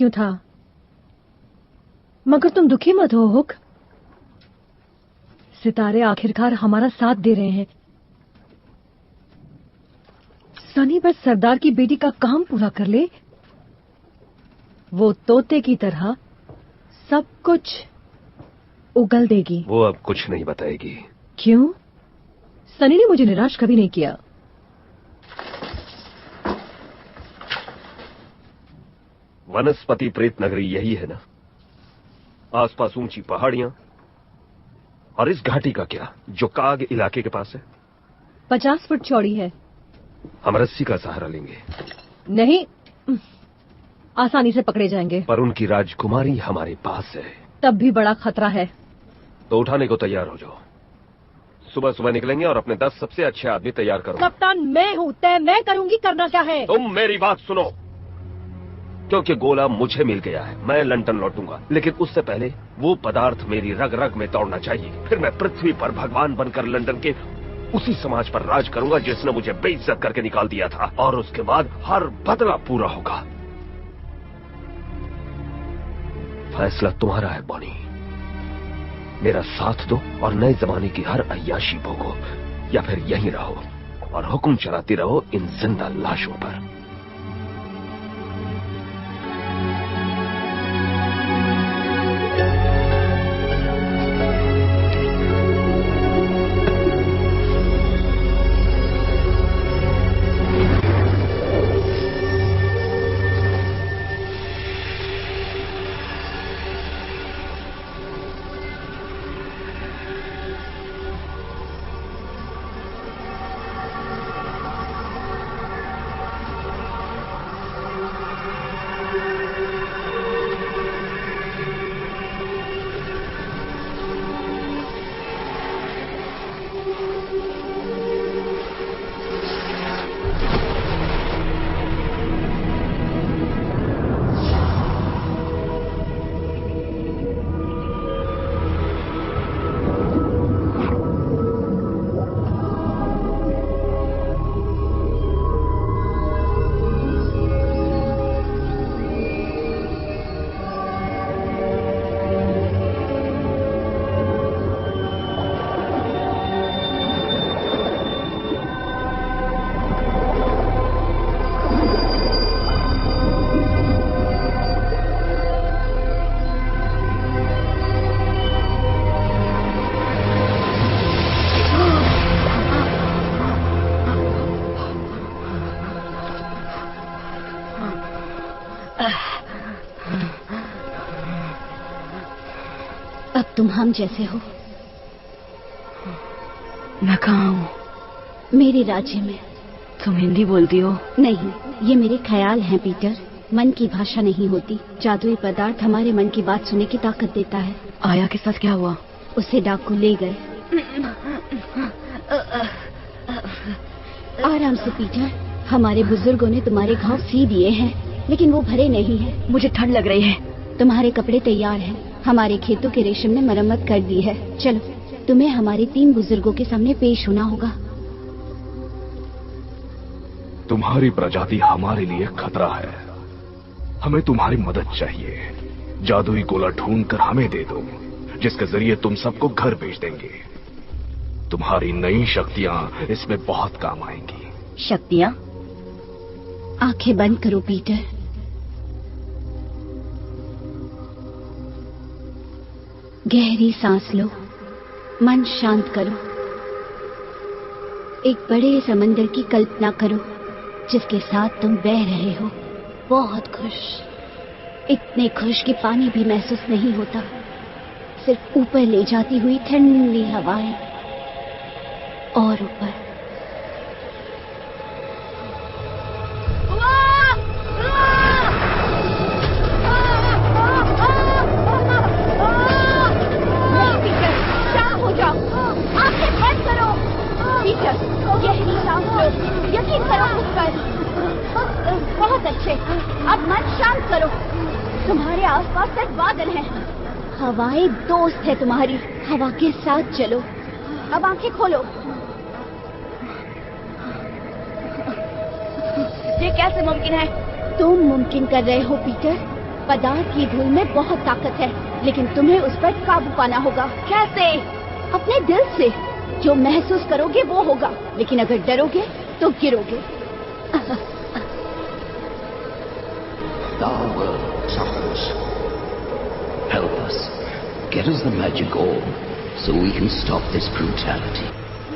क्यों था? मगर तुम दुखी मत हो हुक। सितारे आखिरकार हमारा साथ दे रहे हैं। सनी बस सरदार की बेटी का काम पूरा कर ले, वो तोते की तरह सब कुछ उगल देगी। वो अब कुछ नहीं बताएगी। क्यों? सनी ने मुझे निराश कभी नहीं किया। वनस्पति प्रेत नगरी यही है ना? आसपास ऊंची पहाड़ियां, और इस घाटी का क्या जो काग इलाके के पास है? 50 फुट चौड़ी है। हम रस्सी का सहारा लेंगे। नहीं, आसानी से पकड़े जाएंगे। पर उनकी राजकुमारी हमारे पास है। तब भी बड़ा खतरा है। तो उठाने को तैयार हो जाओ। सुबह सुबह निकलेंगे और अपने 10 सबसे अच्छे आदमी तैयार करो। कप्तान मैं हूँ, तय मैं करूंगी। करना क्या है? तुम मेरी बात सुनो। क्योंकि गोला मुझे मिल गया है, मैं लंदन लौटूंगा, लेकिन उससे पहले वो पदार्थ मेरी रग रग में दौड़ना चाहिए। फिर मैं पृथ्वी पर भगवान बनकर लंदन के उसी समाज पर राज करूंगा जिसने मुझे बेइज्जत करके निकाल दिया था, और उसके बाद हर बदला पूरा होगा। फैसला तुम्हारा है बॉनी। मेरा साथ दो और नए जमाने की हर अय्याशी भोगो, या फिर यहीं रहो और हुक्म चलाती रहो इन जिंदा लाशों पर। अब तुम हम जैसे हो। मैं कहाँ हूँ? मेरे राज्य में। तुम हिंदी बोलती हो? नहीं, ये मेरे ख्याल हैं पीटर। मन की भाषा नहीं होती। जादुई पदार्थ हमारे मन की बात सुनने की ताकत देता है। आया के साथ क्या हुआ? उसे डाकू ले गए। आराम से पीटर, हमारे बुजुर्गों ने तुम्हारे घाव सी दिए हैं, लेकिन वो भरे नहीं हैं। मुझे ठंड लग रही है। तुम्हारे कपड़े तैयार हैं। हमारे खेतों के रेशम ने मरम्मत कर दी है। चलो, तुम्हें हमारे 3 बुजुर्गों के सामने पेश होना होगा। तुम्हारी प्रजाति हमारे लिए खतरा है। हमें तुम्हारी मदद चाहिए। जादुई गोला ढूंढकर हमें दे दो, जिसके जरिए तुम सबको घर भेज देंगे। तुम्हारी नई शक्तियां इसमें बहुत काम आएंगी। शक्तियां? आंखें बंद करो पीटर। गहरी सांस लो, मन शांत करो। एक बड़े समंदर की कल्पना करो जिसके साथ तुम बह रहे हो, बहुत खुश, इतने खुश कि पानी भी महसूस नहीं होता, सिर्फ ऊपर ले जाती हुई ठंडी हवाएं और ऊपर। गहरी सांस लो, यकीन करो खुद पर। बहुत अच्छे, अब मन शांत करो। तुम्हारे आसपास सिर्फ बादल हैं। हवाएं दोस्त है तुम्हारी, हवा के साथ चलो। अब आंखें खोलो। ये कैसे मुमकिन है? तुम मुमकिन कर रहे हो पीटर। पदार्थ की धूल में बहुत ताकत है, लेकिन तुम्हें उस पर काबू पाना होगा। कैसे? अपने दिल से। जो महसूस करोगे वो होगा, लेकिन अगर डरोगे तो गिरोगे। The world suffers. Help us. Get us the magic orb so we can stop this brutality.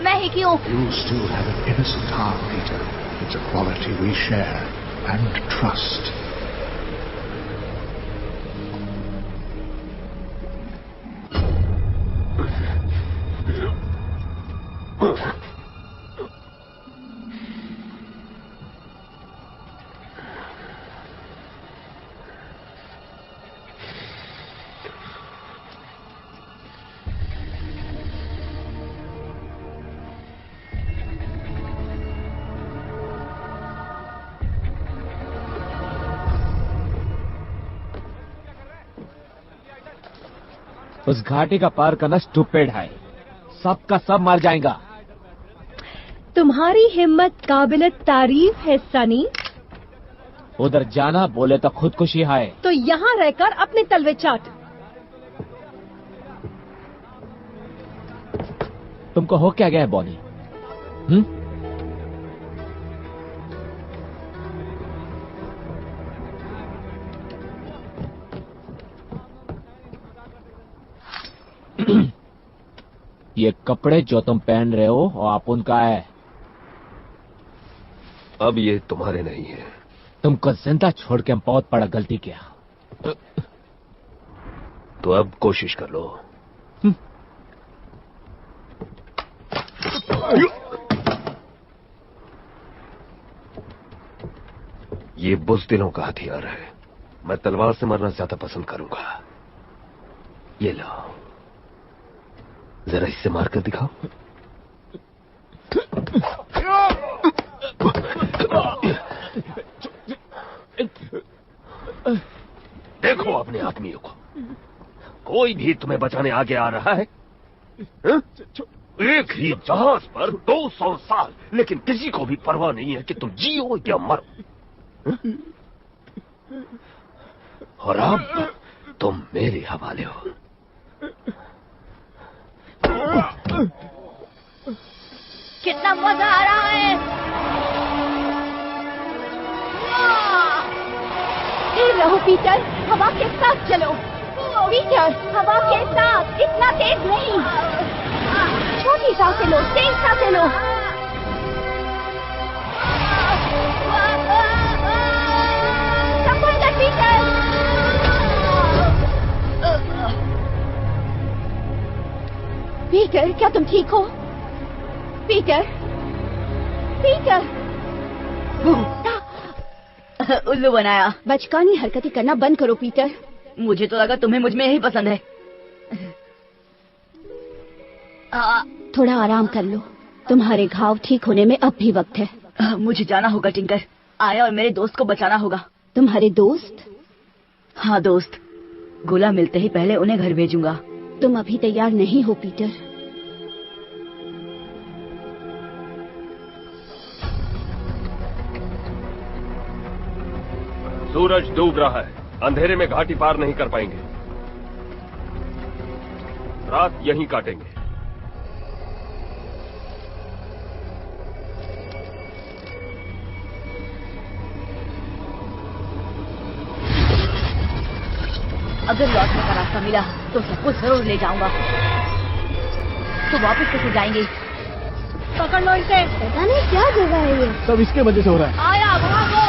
मैं ही क्यों? You still have an innocent heart, Peter. It's a quality we share and trust. उस घाटी का पार करना स्टूपिड है। सबका सब मर जाएगा। तुम्हारी हिम्मत काबिल तारीफ है सनी। उधर जाना बोले तो खुदकुशी है। तो यहाँ रहकर अपने तलवे चाट। तुमको हो क्या गया है बॉनी? ये कपड़े जो तुम पहन रहे हो वो आप उनका है। अब ये तुम्हारे नहीं है। तुमको जिंदा छोड़ के हम बहुत बड़ा गलती किया। तो अब कोशिश कर लो। ये बुज़दिलों का हथियार है। मैं तलवार से मरना ज्यादा पसंद करूंगा। ये लो, जरा इससे मार कर दिखाओ। देखो अपने आदमियों को। कोई भी तुम्हें बचाने आगे आ रहा है? एक ही जहाज पर 200 साल, लेकिन किसी को भी परवाह नहीं है कि तुम जियो या मरो। और अब तुम मेरे हवाले हो। कितना मजा आ रहा है। स्थिर रहो पीटर, हवा के साथ चलो। पीटर, हवा के साथ, इतना तेज नहीं। छोटी सांसें लो, तेज सांसें लो। संभल कर पीटर। पीटर, क्या तुम ठीक हो? Peter, Peter. उल्लू बनाया। बचकानी हरकतें करना बंद करो पीटर। मुझे तो लगा तुम्हें मुझ में यही पसंद है। थोड़ा आराम कर लो। तुम्हारे घाव ठीक होने में अब भी वक्त है। मुझे जाना होगा टिंकर। आया और मेरे दोस्त को बचाना होगा। तुम्हारे दोस्त? हाँ दोस्त। गोला मिलते ही पहले उन्हें घर भेजूंगा। तुम अभी तैयार नहीं हो पीटर। सूरज डूब रहा है। अंधेरे में घाटी पार नहीं कर पाएंगे। रात यहीं काटेंगे। अगर लौटने का रास्ता मिला तो सबको जरूर ले जाऊंगा। तो वापस कैसे जाएंगे? पकड़ लो इसे। पता नहीं क्या जगह है ये। सब इसके वजह से हो रहा है। आया भागो।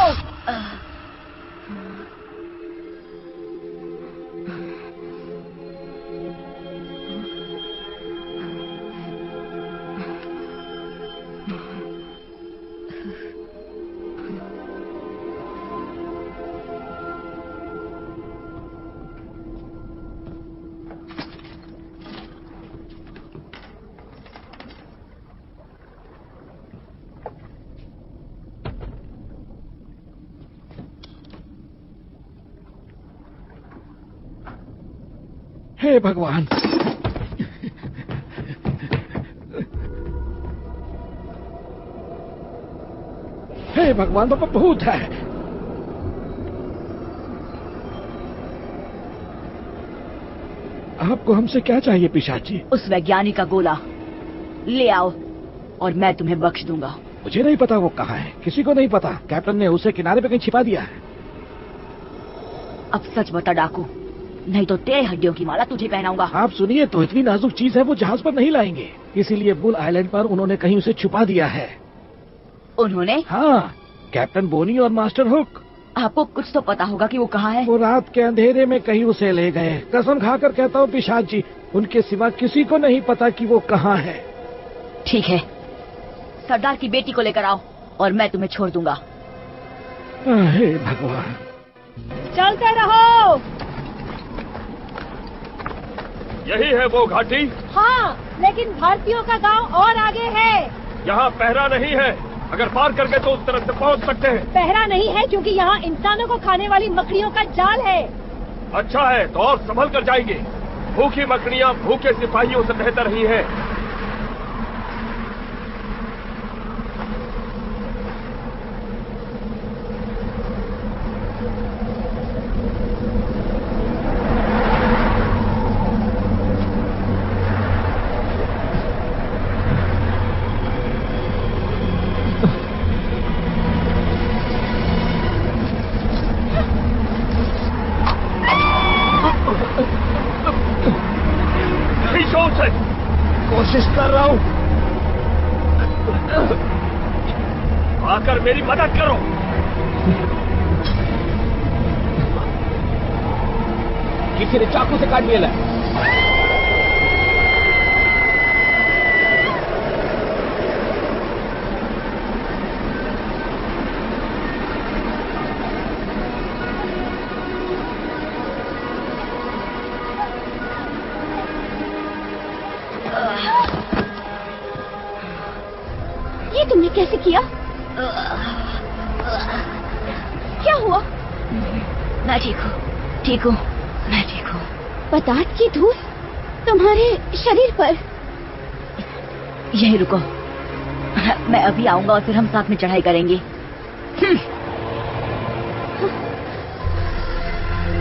हे भगवान। हे भगवान, बाबा भूत है। आपको हमसे क्या चाहिए पिशाच जी? उस वैज्ञानिक का गोला ले आओ और मैं तुम्हें बख्श दूंगा। मुझे नहीं पता वो कहाँ है, किसी को नहीं पता। कैप्टन ने उसे किनारे पे कहीं छिपा दिया है। अब सच बता डाकू, नहीं तो तेरे हड्डियों की माला तुझे पहनाऊंगा। आप सुनिए तो, इतनी नाजुक चीज है वो जहाज पर नहीं लाएंगे, इसीलिए बुल आइलैंड पर उन्होंने कहीं उसे छुपा दिया है। उन्होंने? हाँ, कैप्टन बोनी और मास्टर हुक। आपको कुछ तो पता होगा कि वो कहाँ है। वो रात के अंधेरे में कहीं उसे ले गए। कसम खाकर कहता हूँ पिशाच जी, उनके सिवा किसी को नहीं पता कि वो कहाँ है। ठीक है, सरदार की बेटी को लेकर आओ और मैं तुम्हें छोड़ दूंगा। हे भगवान। चलते रहो। यही है वो घाटी? हाँ, लेकिन भारतीयों का गांव और आगे है। यहाँ पहरा नहीं है, अगर पार कर गए तो उस तरफ से पहुँच सकते हैं। पहरा नहीं है क्योंकि यहाँ इंसानों को खाने वाली मकड़ियों का जाल है। अच्छा है तो और संभल कर जाएंगे। भूखी मकड़ियाँ भूखे सिपाहियों से बेहतर ही हैं। कोशिश कर रहा हूँ। आकर मेरी मदद करो। किसी ने चाकू से काट लिया है। ये तुमने कैसे किया? क्या हुआ? मैं ठीक हूँ, ठीक हूँ, मैं ठीक हूँ। पदार्थ की धूल तुम्हारे शरीर पर। यही रुको, मैं अभी आऊंगा और फिर हम साथ में चढ़ाई करेंगे।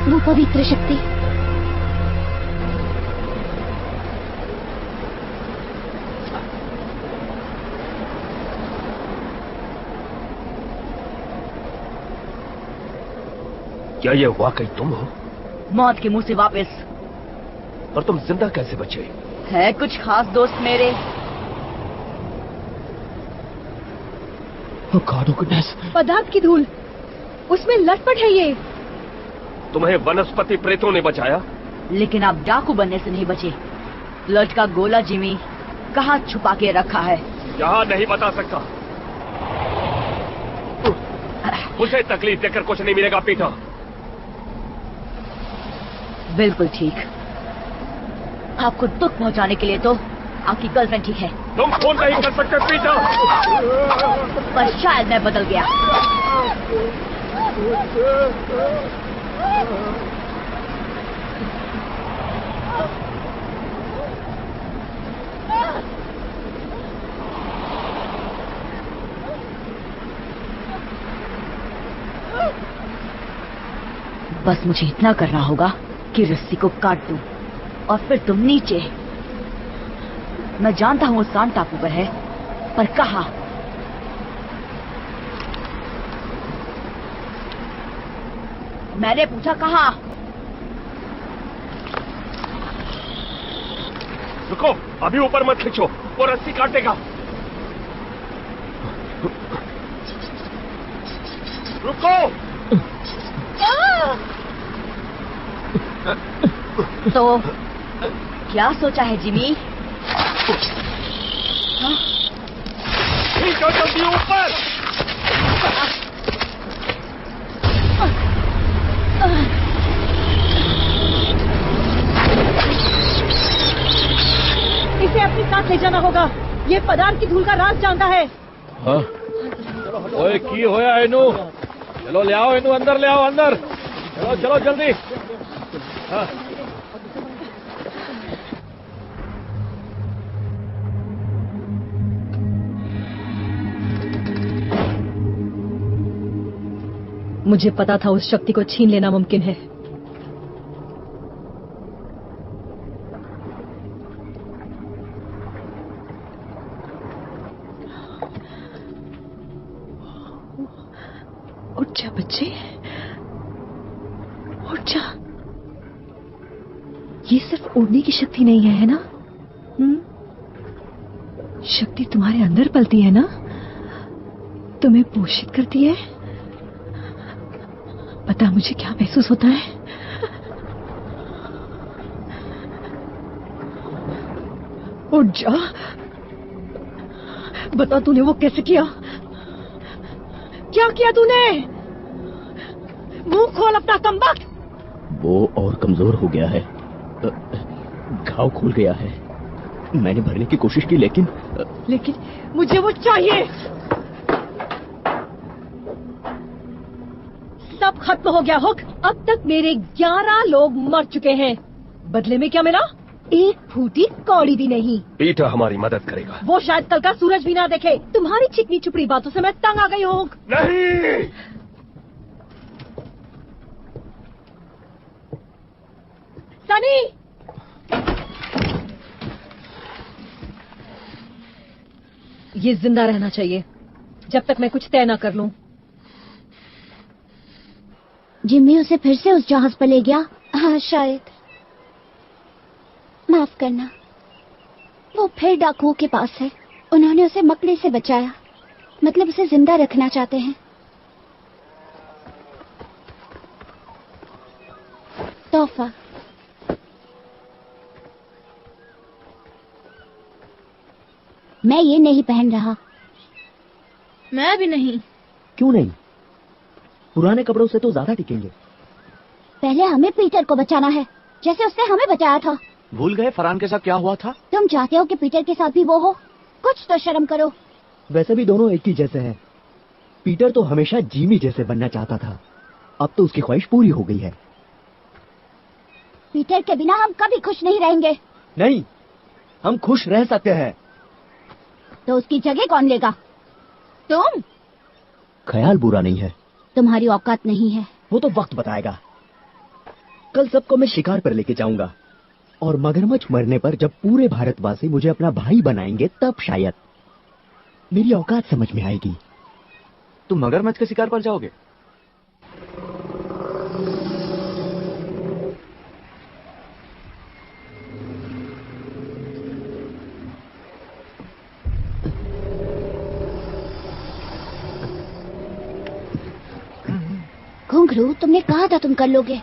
वो पवित्र शक्ति। क्या ये वाकई तुम हो? मौत के मुंह से वापस। और तुम जिंदा कैसे बचे? है कुछ खास दोस्त मेरे। पदार्थ की धूल, उसमें लटपट है ये। तुम्हें वनस्पति प्रेतों ने बचाया, लेकिन आप डाकू बनने से नहीं बचे। ब्लड का गोला जिमी कहाँ छुपा के रखा है? यहाँ नहीं बता सकता। उसे तकलीफ देकर कुछ नहीं मिलेगा पीटर। बिल्कुल ठीक। आपको दुख पहुंचाने के लिए तो आपकी गर्लफ्रेंड ठीक है। तुम फोन नहीं कर सकते पीटर। पर शायद मैं बदल गया। बस मुझे इतना करना होगा कि रस्सी को काट दूं और फिर तुम नीचे। मैं जानता हूं वो सांड टापू पर है, पर कहाँ? मैंने पूछा कहाँ? रुको, अभी ऊपर मत खींचो, वो रस्सी काटेगा। रुको। तो क्या सोचा है जिमी? खींचो जल्दी ऊपर। इसे अपनी साथ ले जाना होगा। ये पदार्थ की धूल का राज जानता है। हाँ? ओए की होया इनू? चलो ले आओ इनू, अंदर ले आओ, अंदर। चलो चलो जल्दी। हाँ। मुझे पता था उस शक्ति को छीन लेना मुमकिन है। उठ जा बच्चे, उठ जा। ये सिर्फ उड़ने की शक्ति नहीं है ना? शक्ति तुम्हारे अंदर पलती है ना, तुम्हें पोषित करती है। पता मुझे क्या महसूस होता है? उठ जा, बता तूने वो कैसे किया? क्या किया तूने? मुंह खोल अपना कमबख्त। वो और कमजोर हो गया है, घाव खुल गया है। मैंने भरने की कोशिश की लेकिन मुझे वो चाहिए। सब खत्म हो गया हुक। अब तक मेरे 11 लोग मर चुके हैं। बदले में क्या मिला? एक फूटी कौड़ी भी नहीं। पीटर हमारी मदद करेगा। वो शायद कल का सूरज भी ना देखे। तुम्हारी चिकनी चुपड़ी बातों से मैं तंग आ गई हूँ। नहीं, सनी, ये जिंदा रहना चाहिए जब तक मैं कुछ तय ना कर लूं। जिम्मी उसे फिर से उस जहाज पर ले गया। हाँ शायद। माफ करना, वो फिर डाकुओं के पास है। उन्होंने उसे मकड़े से बचाया, मतलब उसे जिंदा रखना चाहते हैं। तोहफा। मैं ये नहीं पहन रहा। मैं भी नहीं। क्यों नहीं? पुराने कपड़ों से तो ज्यादा टिकेंगे। पहले हमें पीटर को बचाना है, जैसे उसने हमें बचाया था। भूल गए फरहान के साथ क्या हुआ था? तुम चाहते हो कि पीटर के साथ भी वो हो? कुछ तो शर्म करो। वैसे भी दोनों एक ही जैसे हैं। पीटर तो हमेशा जिमी जैसे बनना चाहता था, अब तो उसकी ख्वाहिश पूरी हो गई है। पीटर के बिना हम कभी खुश नहीं रहेंगे। नहीं, हम खुश रह सकते हैं। तो उसकी जगह कौन लेगा? तुम? ख्याल बुरा नहीं है। तुम्हारी औकात नहीं है। वो तो वक्त बताएगा। कल सबको मैं शिकार पर लेके जाऊंगा, और मगरमच्छ मरने पर जब पूरे भारतवासी मुझे अपना भाई बनाएंगे तब शायद मेरी औकात समझ में आएगी। तुम मगरमच्छ के शिकार पर जाओगे? घुंघरू, तुमने कहा था तुम कर लोगे।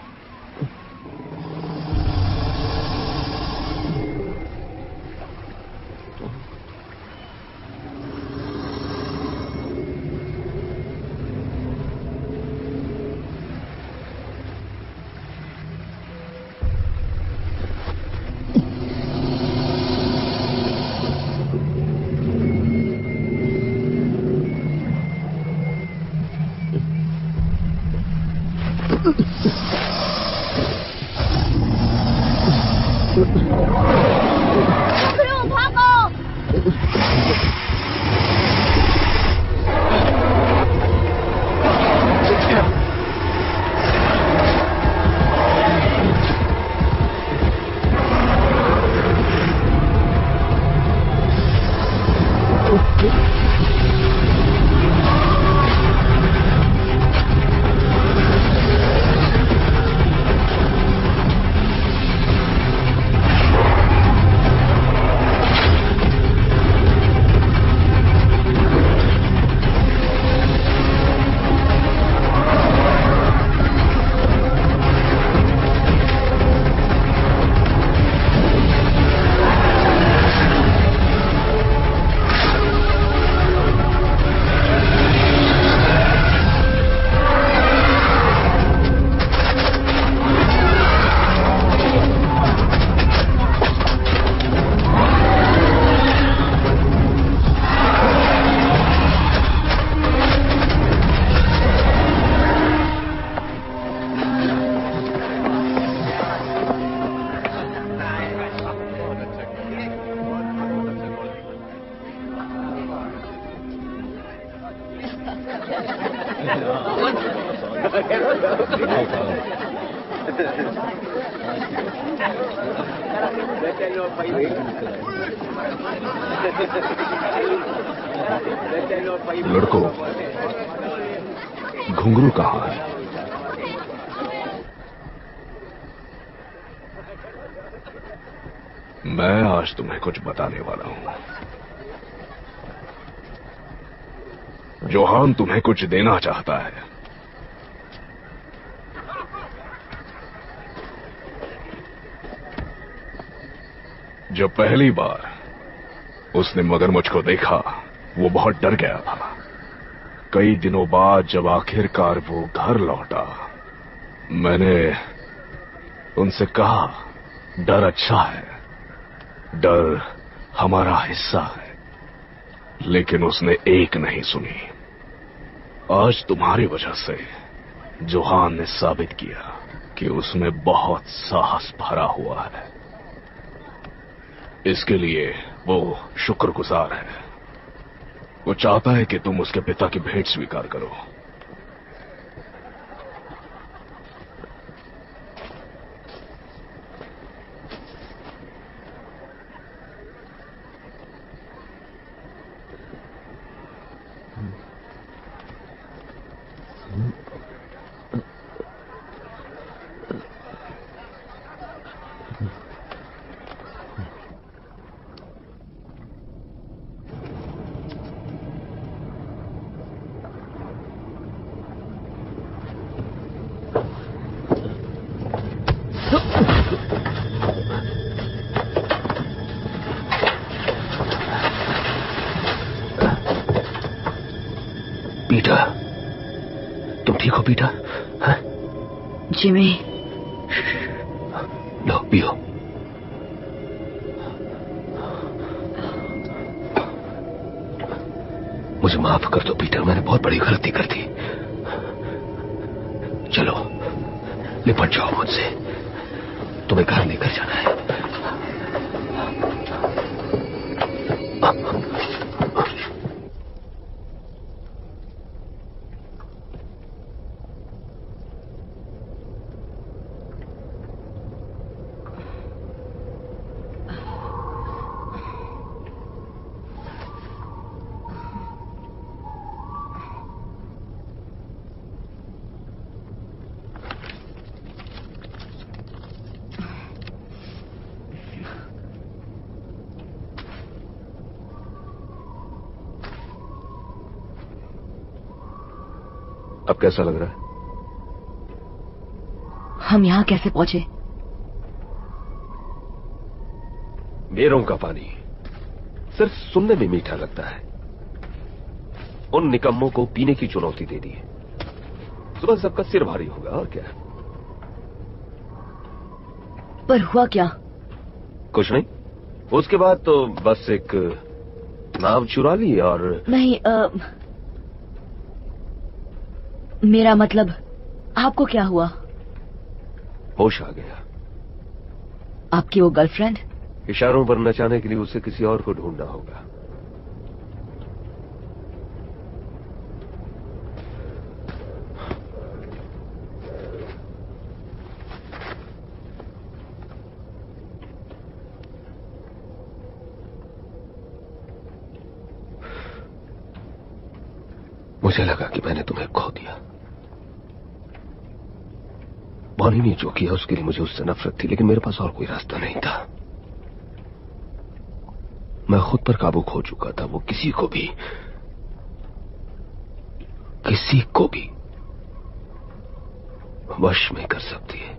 लड़कों, घुंघरू कहाँ है? मैं आज तुम्हें कुछ बताने वाला हूं। जोहान तुम्हें कुछ देना चाहता है। जब पहली बार उसने मगरमच्छ को देखा, वो बहुत डर गया था। कई दिनों बाद जब आखिरकार वो घर लौटा, मैंने उनसे कहा, डर अच्छा है, डर हमारा हिस्सा है। लेकिन उसने एक नहीं सुनी। आज तुम्हारी वजह से जोहान ने साबित किया कि उसमें बहुत साहस भरा हुआ है। इसके लिए वो शुक्रगुजार है। वो चाहता है कि तुम उसके पिता की भेंट स्वीकार करो। पीटर, तुम ठीक हो पीटर? हाँ? जिमी, लो पियो। मुझे माफ कर दो पीटर, मैंने बहुत बड़ी गलती कर दी। चलो लिपट जाओ मुझसे, तुम्हें घर लेकर जाना है। अब कैसा लग रहा है? हम यहां कैसे पहुंचे? मेरों का पानी सिर्फ सुनने में मीठा लगता है। उन निकम्मों को पीने की चुनौती दे दी है। सुबह सबका सिर भारी होगा और क्या। पर हुआ क्या? कुछ नहीं। उसके बाद तो बस एक नाव चुरा ली और नहीं, मेरा मतलब, आपको क्या हुआ? होश आ गया। आपकी वो गर्लफ्रेंड? इशारों पर नचाने के लिए उसे किसी और को ढूंढना होगा। मुझे लगा कि मैंने तुम्हें खो दिया। बॉनी ने जो किया उसके लिए मुझे उससे नफरत थी, लेकिन मेरे पास और कोई रास्ता नहीं था। मैं खुद पर काबू खो चुका था। वो किसी को भी वश में कर सकती है।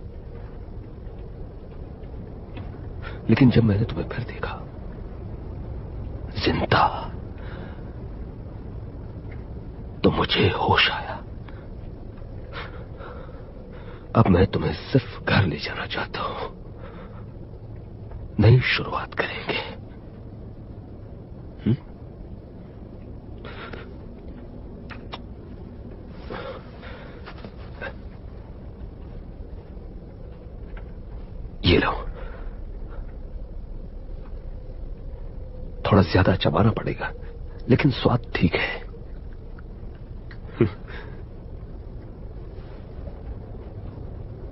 लेकिन जब मैंने तुम्हें फिर देखा जिंदा, तो मुझे होश आया। अब मैं तुम्हें सिर्फ घर ले जाना चाहता हूं। नई शुरुआत करेंगे। ये लो। थोड़ा ज्यादा चबाना पड़ेगा, लेकिन स्वाद ठीक है।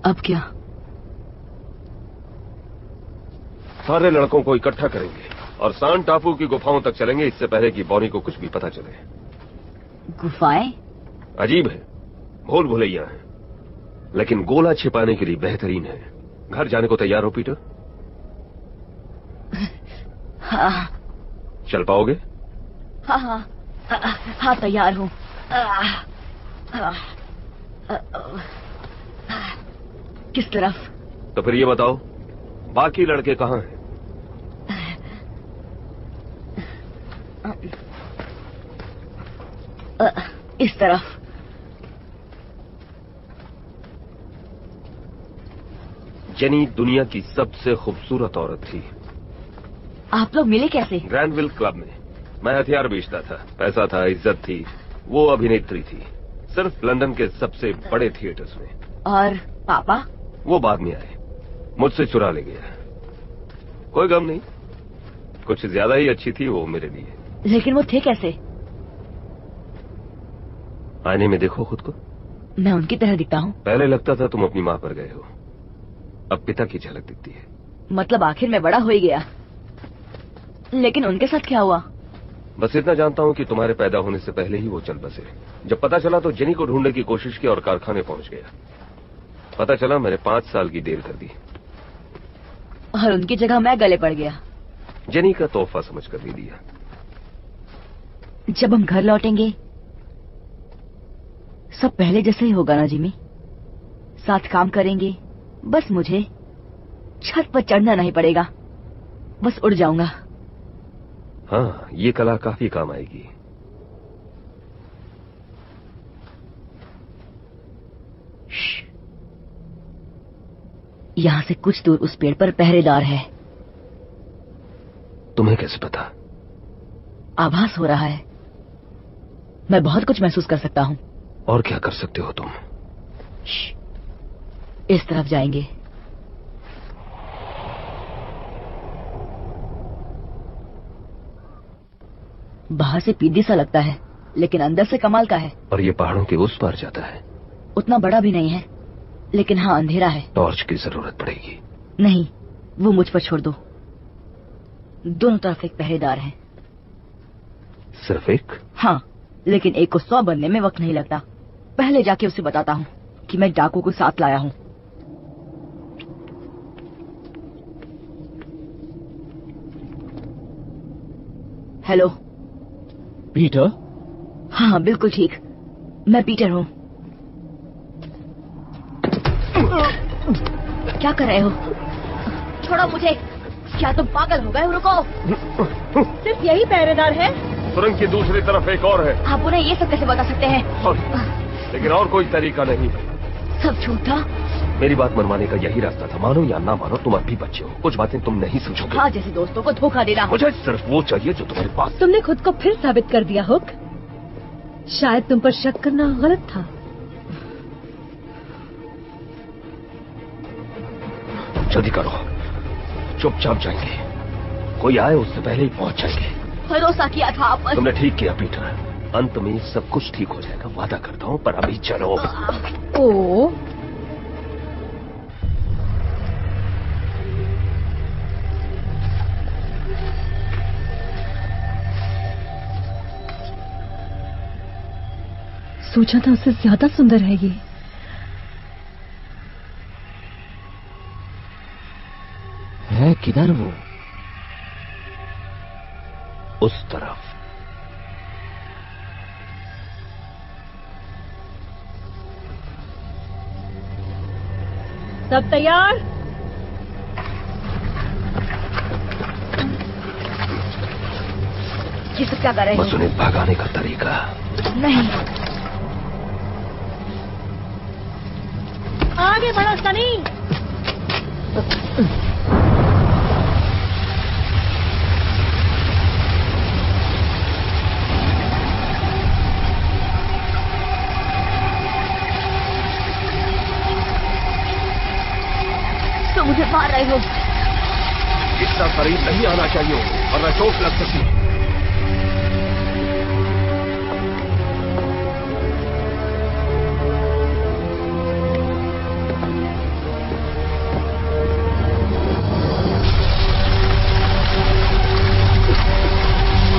अब क्या? सारे लड़कों को इकट्ठा करेंगे और सांड टापू की गुफाओं तक चलेंगे, इससे पहले कि बॉनी को कुछ भी पता चले। गुफाएं? अजीब है, भूल भुलैया है, लेकिन गोला छिपाने के लिए बेहतरीन है। घर जाने को तैयार हो पीटर? हाँ चल पाओगे? हाँ हाँ हाँ, तैयार हूँ। किस तरफ? तो फिर ये बताओ, बाकी लड़के कहाँ हैं? इस तरफ। जेनी दुनिया की सबसे खूबसूरत औरत थी। आप लोग मिले कैसे? ग्रैंडविल क्लब में। मैं हथियार बेचता था, पैसा था, इज्जत थी। वो अभिनेत्री थी, सिर्फ लंदन के सबसे बड़े थिएटर्स में। और पापा? वो बाद में आए, मुझसे चुरा ले गया। कोई गम नहीं, कुछ ज्यादा ही अच्छी थी वो मेरे लिए। लेकिन वो थे कैसे? आईने में देखो खुद को। मैं उनकी तरह दिखता हूँ? पहले लगता था तुम अपनी माँ पर गए हो, अब पिता की झलक दिखती है। मतलब आखिर में बड़ा हो ही गया। लेकिन उनके साथ क्या हुआ? बस इतना जानता हूँ कि तुम्हारे पैदा होने से पहले ही वो चल बसे। जब पता चला तो जेनी को ढूंढने की कोशिश की और कारखाने पहुंच गया। पता चला मैंने 5 साल की देर कर दी। और उनकी जगह मैं गले पड़ गया। जेनी का तोहफा समझकर दे दिया। जब हम घर लौटेंगे सब पहले जैसे ही होगा ना जिमी? साथ काम करेंगे। बस मुझे छत पर चढ़ना नहीं पड़ेगा, बस उड़ जाऊंगा। हाँ, ये कला काफी काम आएगी। यहां से कुछ दूर उस पेड़ पर पहरेदार है। तुम्हें कैसे पता? आभास हो रहा है। मैं बहुत कुछ महसूस कर सकता हूँ। और क्या कर सकते हो तुम? इस तरफ जाएंगे। बाहर से पीदी सा लगता है, लेकिन अंदर से कमाल का है। और ये पहाड़ों के उस पार जाता है। उतना बड़ा भी नहीं है, लेकिन हाँ अंधेरा है। टॉर्च की जरूरत पड़ेगी। नहीं, वो मुझ पर छोड़ दो। दोनों तरफ एक पहरेदार है। सिर्फ एक? हाँ, लेकिन एक को 100 बनने में वक्त नहीं लगता। पहले जाके उसे बताता हूँ कि मैं डाकू को साथ लाया हूँ। Hello Peter? हाँ बिल्कुल ठीक, मैं पीटर हूँ। क्या कर रहे हो? छोड़ो मुझे। क्या तुम पागल हो गए हो? रुको। सिर्फ यही पहरेदार है? सुरंग की दूसरी तरफ एक और है। आप उन्हें ये सब कैसे बता सकते हैं? लेकिन और कोई तरीका नहीं। सब झूठ था। मेरी बात मनवाने का यही रास्ता था। मानो या ना मानो, तुम अब भी बच्चे हो। कुछ बातें तुम नहीं समझोगे। हाँ, जैसे दोस्तों को धोखा देना। मुझे सिर्फ वो चाहिए जो तुम्हारे पास। तुमने खुद को फिर साबित कर दिया हुक। शायद तुम पर शक करना गलत था। जल्दी करो, चुपचाप जाएंगे। कोई आए उससे पहले ही पहुंच जाएंगे। भरोसा किया था आप पर। तुमने ठीक किया पीटर। अंत में सब कुछ ठीक हो जाएगा, वादा करता हूँ। पर अभी चलो। ओ सोचा था उससे ज्यादा सुंदर है ये। है किधर वो? उस तरफ। सब तैयार? ये सब क्या कर रहे हो? बस उन्हें भगाने का तरीका। नहीं। आगे बढ़ो सनी। तो मुझे मार रहे हो। इतना करीब नहीं आना चाहिए वरना चोट लग सकती है।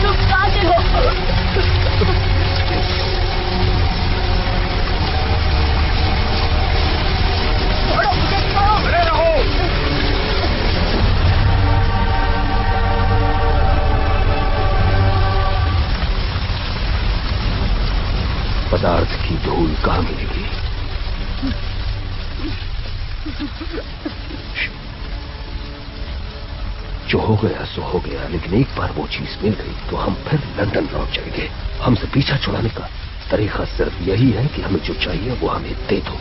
तुम कातिल हो। पदार्थ की धूल कहाँ मिलेगी? जो हो गया सो हो गया, लेकिन एक बार वो चीज मिल गई तो हम फिर लंदन लौट जाएंगे। हमसे पीछा छुड़ाने का तरीका सिर्फ यही है कि हमें जो चाहिए वो हमें दे दो।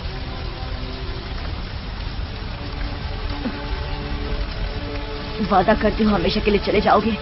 वादा करती हूँ हमेशा के लिए चले जाओगे?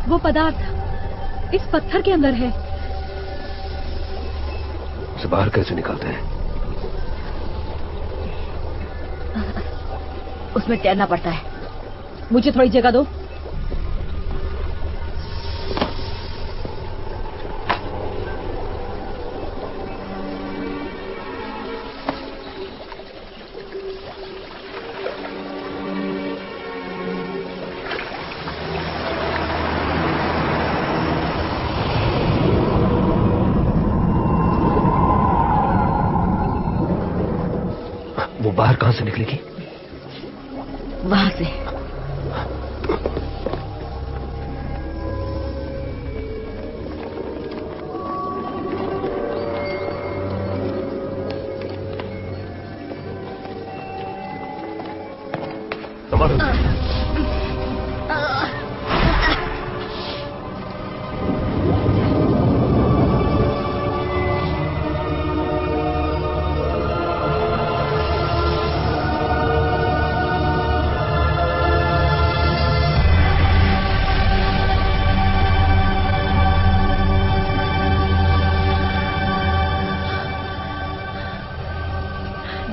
वो पदार्थ इस पत्थर के अंदर है। उसे बाहर कैसे निकालते हैं? उसमें तैरना पड़ता है। मुझे थोड़ी जगह दो। वो बाहर कहां से निकलेगी? वहां से।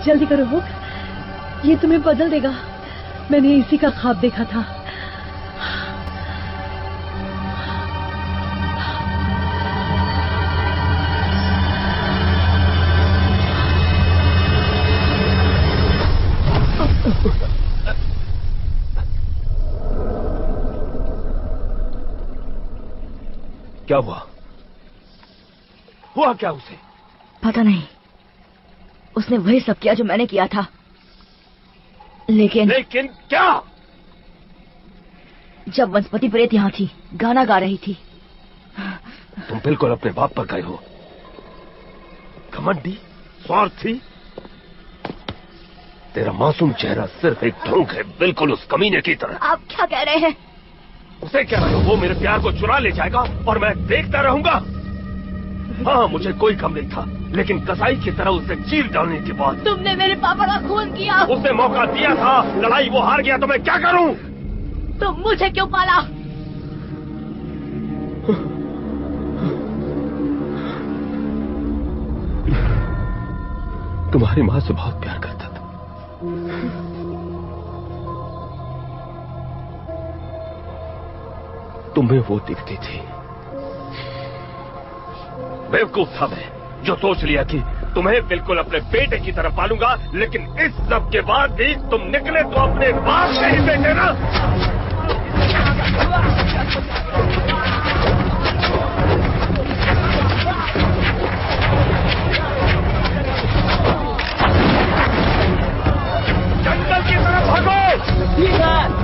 जल्दी करो वो, ये तुम्हें बदल देगा। मैंने इसी का ख्वाब देखा था। क्या हुआ? हुआ क्या उसे? पता नहीं। उसने वही सब किया जो मैंने किया था। लेकिन क्या? जब वनस्पति प्रेत यहाँ थी, गाना गा रही थी। तुम बिल्कुल अपने बाप पर गए हो। घमंडी, स्वार्थी। तेरा मासूम चेहरा सिर्फ एक ढोंग है, बिल्कुल उस कमीने की तरह। आप क्या कह रहे हैं? उसे कह रहे हो वो मेरे प्यार को चुरा ले जाएगा और मैं देखता रहूंगा? हाँ, मुझे कोई गम नहीं था, लेकिन कसाई की तरह उसे चीर डालने के बाद तुमने मेरे पापा का खून किया। उसने मौका दिया था, लड़ाई वो हार गया तो मैं क्या करूं? तुम मुझे क्यों पाला? तुम्हारी माँ से बहुत प्यार करता था। तुम्हें वो दिखती थी। बेवकूफ था मैं जो सोच लिया कि तुम्हें बिल्कुल अपने बेटे की तरह पालूंगा, लेकिन इस सब के बाद भी तुम निकले तो अपने बाप से ही बेटे ना। जंगल की तरफ भागो। ठीक है।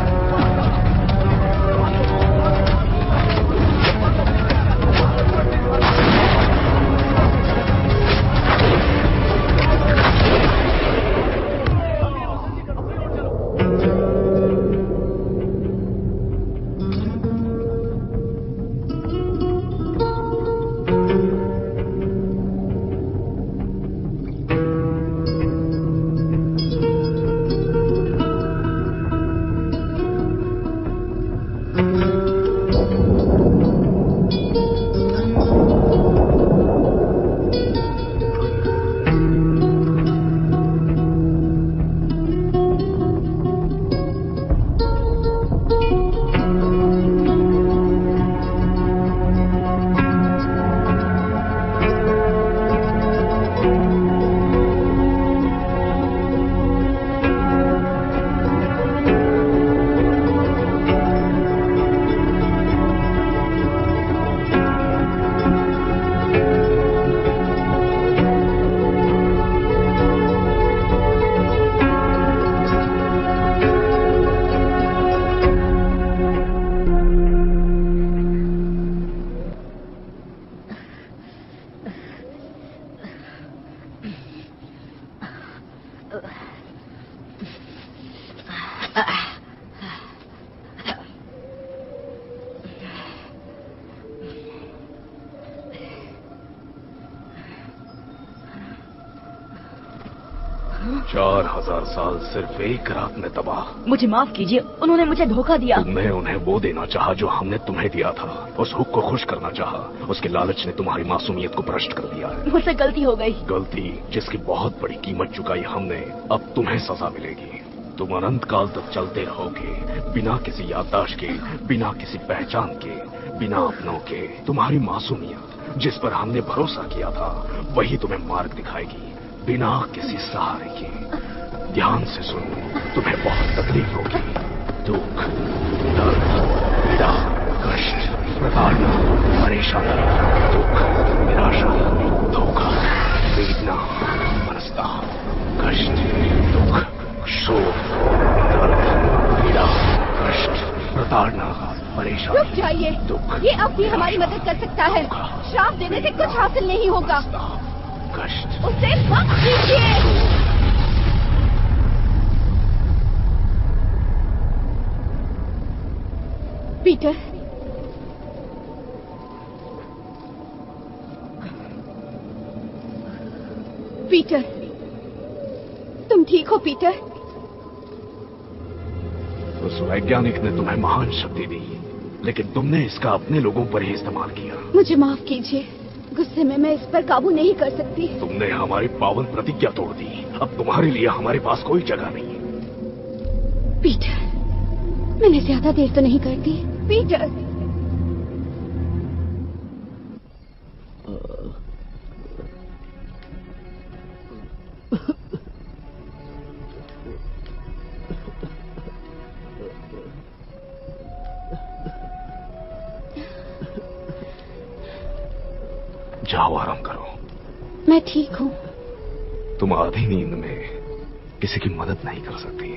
4000 साल सिर्फ एक रात में तबाह। मुझे माफ कीजिए, उन्होंने मुझे धोखा दिया। तुमने उन्हें वो देना चाहा जो हमने तुम्हें दिया था। उस हुक को खुश करना चाहा। उसके लालच ने तुम्हारी मासूमियत को भ्रष्ट कर दिया है। मुझसे गलती हो गई। गलती जिसकी बहुत बड़ी कीमत चुकाई हमने, अब तुम्हें सजा मिलेगी। तुम अनंत काल तक चलते रहोगे, बिना किसी याददाश्त के, बिना किसी पहचान के, बिना अपनों के। तुम्हारी मासूमियत जिस पर हमने भरोसा किया था, वही तुम्हें मार्ग दिखाएगी, बिना किसी सहारे के। ध्यान से सुनो, तुम्हें बहुत तकलीफ होगी। दुख, दर्द, पीड़ा, कष्ट, प्रताड़ना, परेशानी, दुख, निराशा, धोखा, वेदना, मनस्ताप, कष्ट, दुख, शोक, दर्द, पीड़ा, कष्ट, प्रताड़ना, परेशानी। रुक जाइए, ये अब भी हमारी मदद कर सकता है। श्राप देने से कुछ हासिल नहीं होगा। कष्ट, उसे मत कीजिए। पीटर, पीटर, तुम ठीक हो पीटर? उस वैज्ञानिक ने तुम्हें महान शक्ति दी, लेकिन तुमने इसका अपने लोगों पर ही इस्तेमाल किया। मुझे माफ कीजिए, गुस्से में मैं इस पर काबू नहीं कर सकती। तुमने हमारी पावन प्रतिज्ञा तोड़ दी। अब तुम्हारे लिए हमारे पास कोई जगह नहीं। पीटर, मैंने ज्यादा देर तो नहीं कर दी। पीटर, जाओ आराम करो। मैं ठीक हूँ। तुम आधी नींद में किसी की मदद नहीं कर सकती।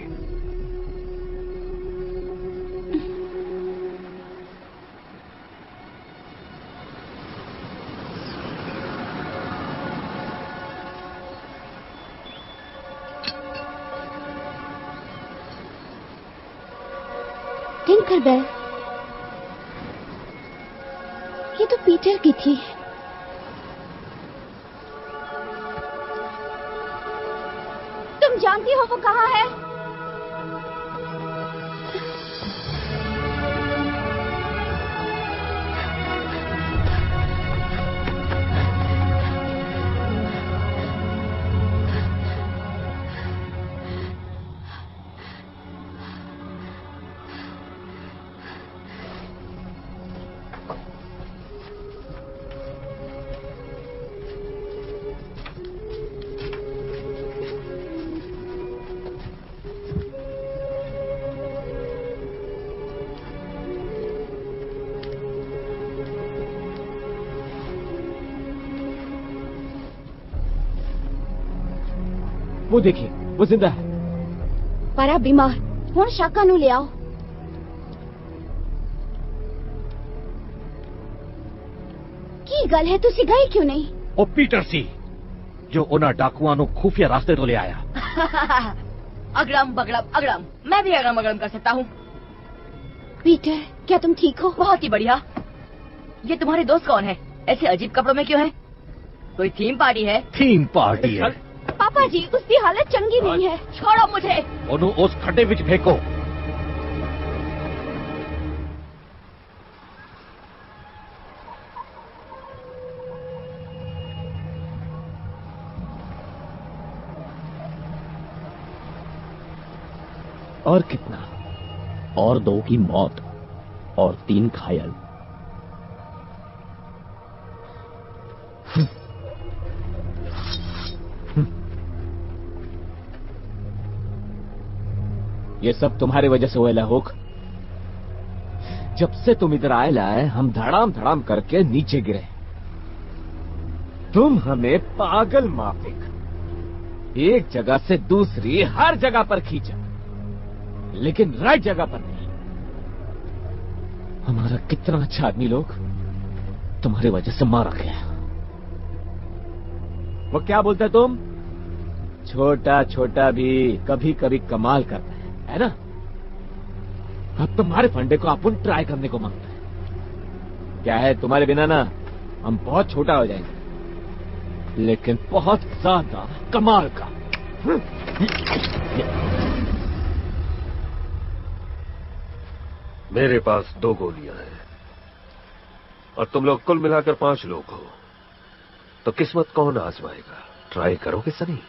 टिंकरबेल, ये तो पीटर की थी। तुम जानती हो वो कहाँ है? वो देखिए, वो जिंदा है। पर बीमार हुण शाका नू ले आओ। की गल है, तुसी गए क्यों नहीं? ओ पीटर सी, जो उन्हें डाकुआ नु खुफिया रास्ते तो ले आया। अगड़म बगड़म अगड़म, मैं भी अगड़म बगड़म कर सकता हूँ। पीटर, क्या तुम ठीक हो? बहुत ही बढ़िया। ये तुम्हारे दोस्त कौन है? ऐसे अजीब कपड़ों में क्यों है? कोई थीम पार्टी है? थीम पार्टी है। पापा जी, उसकी हालत चंगी नहीं है। छोड़ो मुझे। ओनू उस खड्डे विच फेंको। और कितना? और 2 की मौत और 3 घायल। ये सब तुम्हारी वजह से हुआ हुक। जब से तुम इधर आए हम धड़ाम धड़ाम करके नीचे गिरे। तुम हमें पागल माफिक एक जगह से दूसरी हर जगह पर खींचा, लेकिन राइट जगह पर नहीं। हमारा कितना अच्छा आदमी लोग तुम्हारी वजह से मारा गया। वो क्या बोलते तुम? छोटा छोटा भी कभी कभी कमाल करता है ना? अब तुम्हारे फंडे को अपन ट्राई करने को मांगता है। क्या है, तुम्हारे बिना ना हम बहुत छोटा हो जाएंगे, लेकिन बहुत ज्यादा कमाल का। मेरे पास 2 गोलियां हैं और तुम लोग कुल मिलाकर 5 लोग हो, तो किस्मत कौन आजमाएगा? ट्राई करोगे सनी?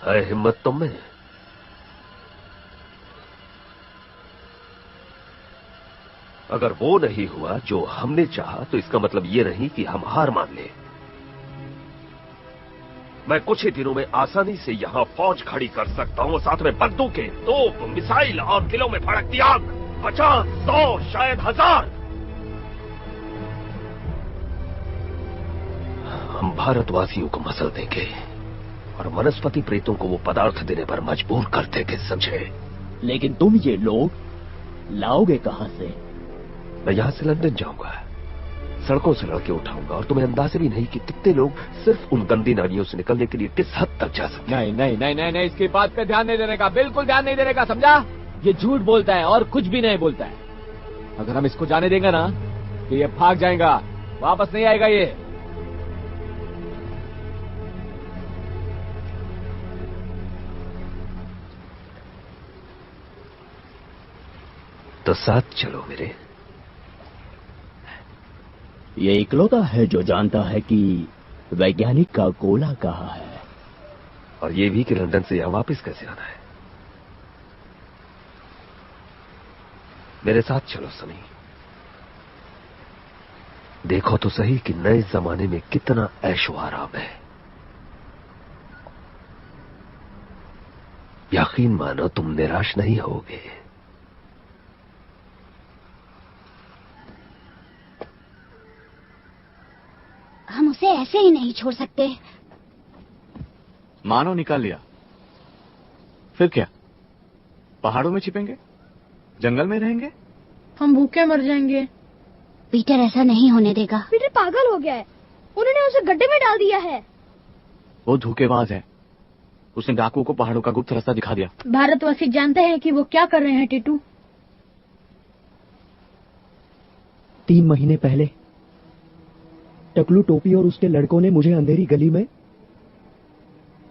है हिम्मत तुम में? अगर वो नहीं हुआ जो हमने चाहा, तो इसका मतलब ये नहीं कि हम हार मान लें। मैं कुछ ही दिनों में आसानी से यहां फौज खड़ी कर सकता हूं, साथ में बंदूकें, तोप, मिसाइल और दिलों में भड़कती आग। 50, 100, शायद 1000। हम भारतवासियों को मसल देंगे और वनस्पति प्रेतों को वो पदार्थ देने पर मजबूर कर देंगे, समझे? लेकिन तुम ये लोग लाओगे कहां से? मैं यहां से लंदन जाऊंगा, सड़कों से लड़के उठाऊंगा, और तुम्हें अंदाजा भी नहीं कि कितने लोग सिर्फ उन गंदी नालियों से निकलने के लिए किस हद तक जा सकते हैं। नहीं नहीं नहीं नहीं नहीं, इसकी बात पे ध्यान नहीं देने का, बिल्कुल ध्यान नहीं देने का, समझा? ये झूठ बोलता है और कुछ भी नहीं बोलता है। अगर हम इसको जाने देंगे ना तो ये भाग जाएगा, वापस नहीं आएगा ये। तो साथ चलो मेरे। ये इकलौता है जो जानता है कि वैज्ञानिक का गोला कहाँ है, और ये भी कि लंदन से यहां वापस कैसे आना है। मेरे साथ चलो सनी। देखो तो सही कि नए जमाने में कितना ऐशो आराम है। यकीन मानो तुम निराश नहीं होगे। हम उसे ऐसे ही नहीं छोड़ सकते। मानो निकाल लिया, फिर क्या? पहाड़ों में छिपेंगे? जंगल में रहेंगे? हम भूखे मर जाएंगे। पीटर ऐसा नहीं होने देगा। पीटर पागल हो गया है, उन्होंने उसे गड्ढे में डाल दिया है। वो धोखेबाज है, उसने डाकुओं को पहाड़ों का गुप्त रास्ता दिखा दिया। भारतवासी जानते हैं कि वो क्या कर रहे हैं टीटू। 3 महीने पहले टकलू टोपी और उसके लड़कों ने मुझे अंधेरी गली में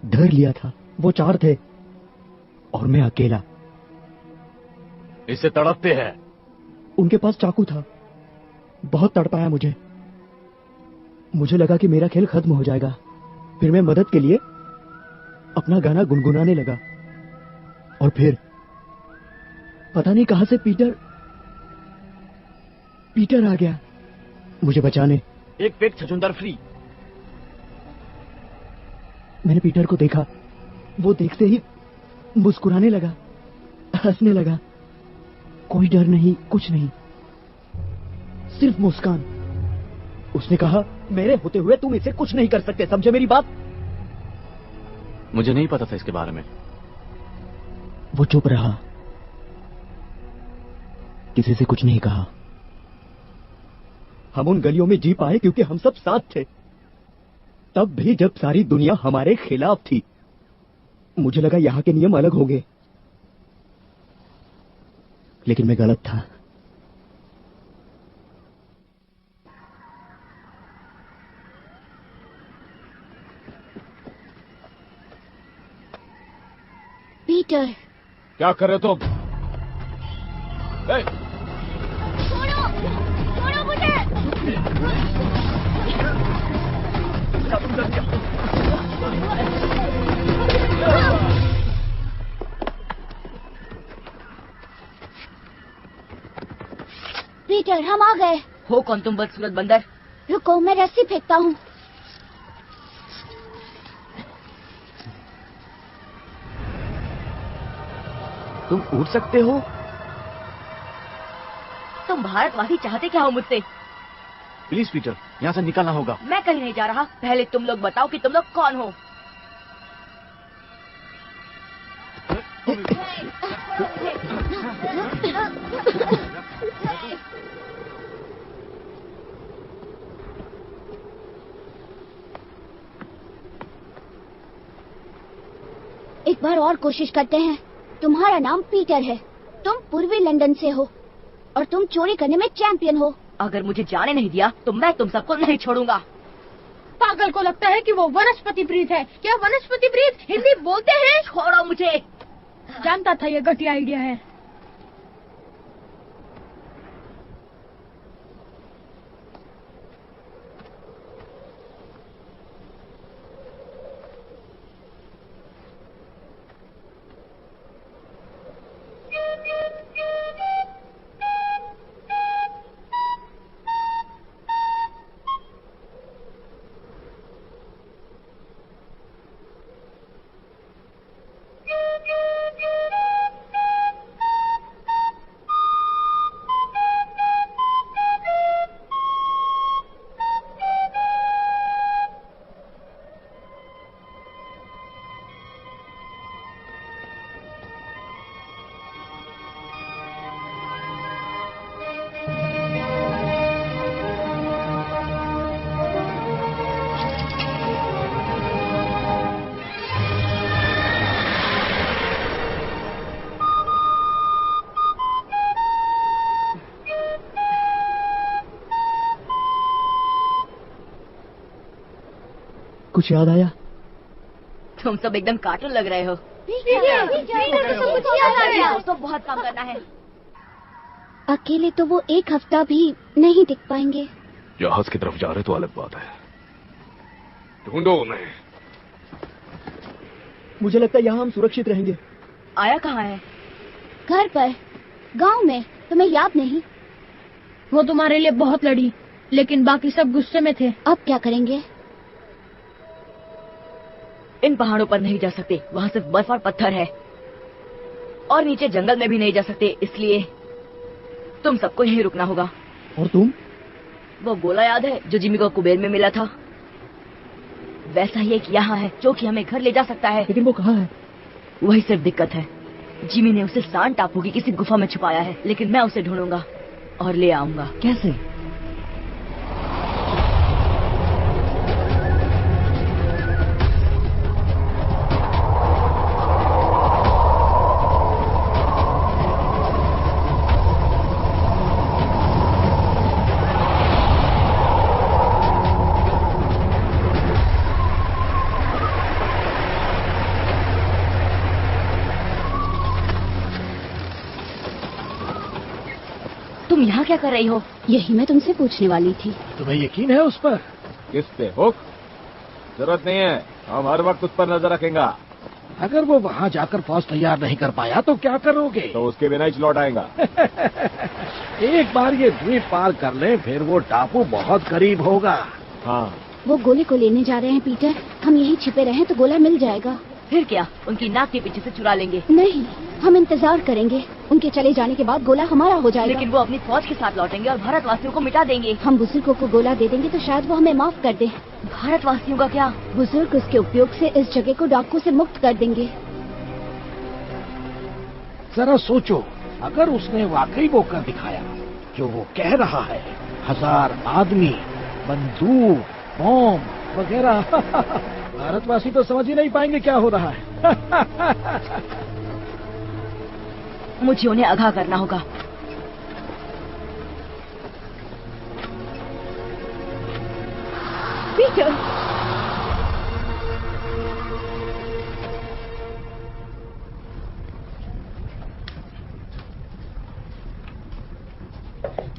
धर लिया था। वो 4 थे और मैं अकेला। इसे तड़पते हैं। उनके पास चाकू था। बहुत तड़पाया मुझे। मुझे लगा कि मेरा खेल खत्म हो जाएगा। फिर मैं मदद के लिए अपना गाना गुनगुनाने लगा और फिर पता नहीं कहां से पीटर आ गया मुझे बचाने। एक पेट छछूंदर फ्री। मैंने पीटर को देखा। वो देखते ही मुस्कुराने लगा, हंसने लगा। कोई डर नहीं, कुछ नहीं, सिर्फ मुस्कान। उसने कहा, मेरे होते हुए तुम इसे कुछ नहीं कर सकते, समझे मेरी बात? मुझे नहीं पता था इसके बारे में। वो चुप रहा, किसी से कुछ नहीं कहा। हम उन गलियों में जी पाए क्योंकि हम सब साथ थे। तब भी जब सारी दुनिया हमारे खिलाफ थी। मुझे लगा यहां के नियम अलग होंगे, लेकिन मैं गलत था। पीटर, क्या कर रहे हो तुम? छोड़ो मुझे। पीटर, हम आ गए। हो कौन तुम बदसूरत बंदर? रुको, मैं रस्सी फेंकता हूँ। तुम उड़ सकते हो? तुम भारतवासी चाहते क्या हो मुझसे? प्लीज पीटर, यहाँ से निकलना होगा। मैं कहीं नहीं जा रहा। पहले तुम लोग बताओ कि तुम लोग कौन हो। एक बार और कोशिश करते हैं। तुम्हारा नाम पीटर है, तुम पूर्वी लंदन से हो और तुम चोरी करने में चैंपियन हो। अगर मुझे जाने नहीं दिया तो मैं तुम सबको नहीं छोड़ूंगा। पागल को लगता है कि वो वनस्पति प्रीत है। क्या वनस्पति प्रीत हिंदी बोलते हैं? छोड़ो मुझे। जानता था ये घटिया आइडिया है। कुछ याद आया? तुम सब एकदम कार्टून लग रहे हो। तो बहुत काम करना है। अकेले तो वो एक हफ्ता भी नहीं टिक पाएंगे। जहाज की तरफ जा रहे तो अलग बात है। ढूंढो उन्हें। मुझे लगता है यहाँ हम सुरक्षित रहेंगे। आया कहाँ है? घर पर, गांव में। तुम्हें याद नहीं? वो तुम्हारे लिए बहुत लड़ी, लेकिन बाकी सब गुस्से में थे। अब क्या करेंगे? इन पहाड़ों पर नहीं जा सकते, वहाँ सिर्फ बर्फ और पत्थर है, और नीचे जंगल में भी नहीं जा सकते, इसलिए तुम सबको यहीं रुकना होगा। और तुम? वो गोला याद है जो जिमी को कुबेर में मिला था? वैसा ही एक यहाँ है जो कि हमें घर ले जा सकता है। लेकिन वो कहाँ है? वही सिर्फ दिक्कत है। जिमी ने उसे सांड टापू की किसी गुफा में छुपाया है, लेकिन मैं उसे ढूंढूंगा और ले आऊंगा। कैसे? तुम यहाँ क्या कर रही हो? यही मैं तुमसे पूछने वाली थी। तुम्हें यकीन है उस पर? किस पे? हुक? जरूरत नहीं है, हम हर वक्त उस पर नजर रखेंगे। अगर वो वहाँ जाकर फौज तैयार नहीं कर पाया तो क्या करोगे? तो उसके बिना ही लौट आएगा। एक बार ये द्वीप पार कर ले, फिर वो टापू बहुत करीब होगा। हाँ। वो गोले को लेने जा रहे हैं पीटर। हम यहीं छिपे रहें तो गोला मिल जाएगा। फिर क्या, उनकी नाक के पीछे से चुरा लेंगे? नहीं, हम इंतजार करेंगे। उनके चले जाने के बाद गोला हमारा हो जाएगा। लेकिन वो अपनी फौज के साथ लौटेंगे और भारतवासियों को मिटा देंगे। हम बुजुर्गों को गोला दे देंगे तो शायद वो हमें माफ कर दे। भारतवासियों का क्या? बुजुर्ग उसके उपयोग से इस जगह को डाकू से मुक्त कर देंगे। जरा सोचो, अगर उसने वाकई वो कर दिखाया जो वो कह रहा है, 1000 आदमी, बंदूक, बॉम्ब वगैरह, भारतवासी तो समझ ही नहीं पाएंगे क्या हो रहा है। मुझे उन्हें आगाह करना होगा। पीटर,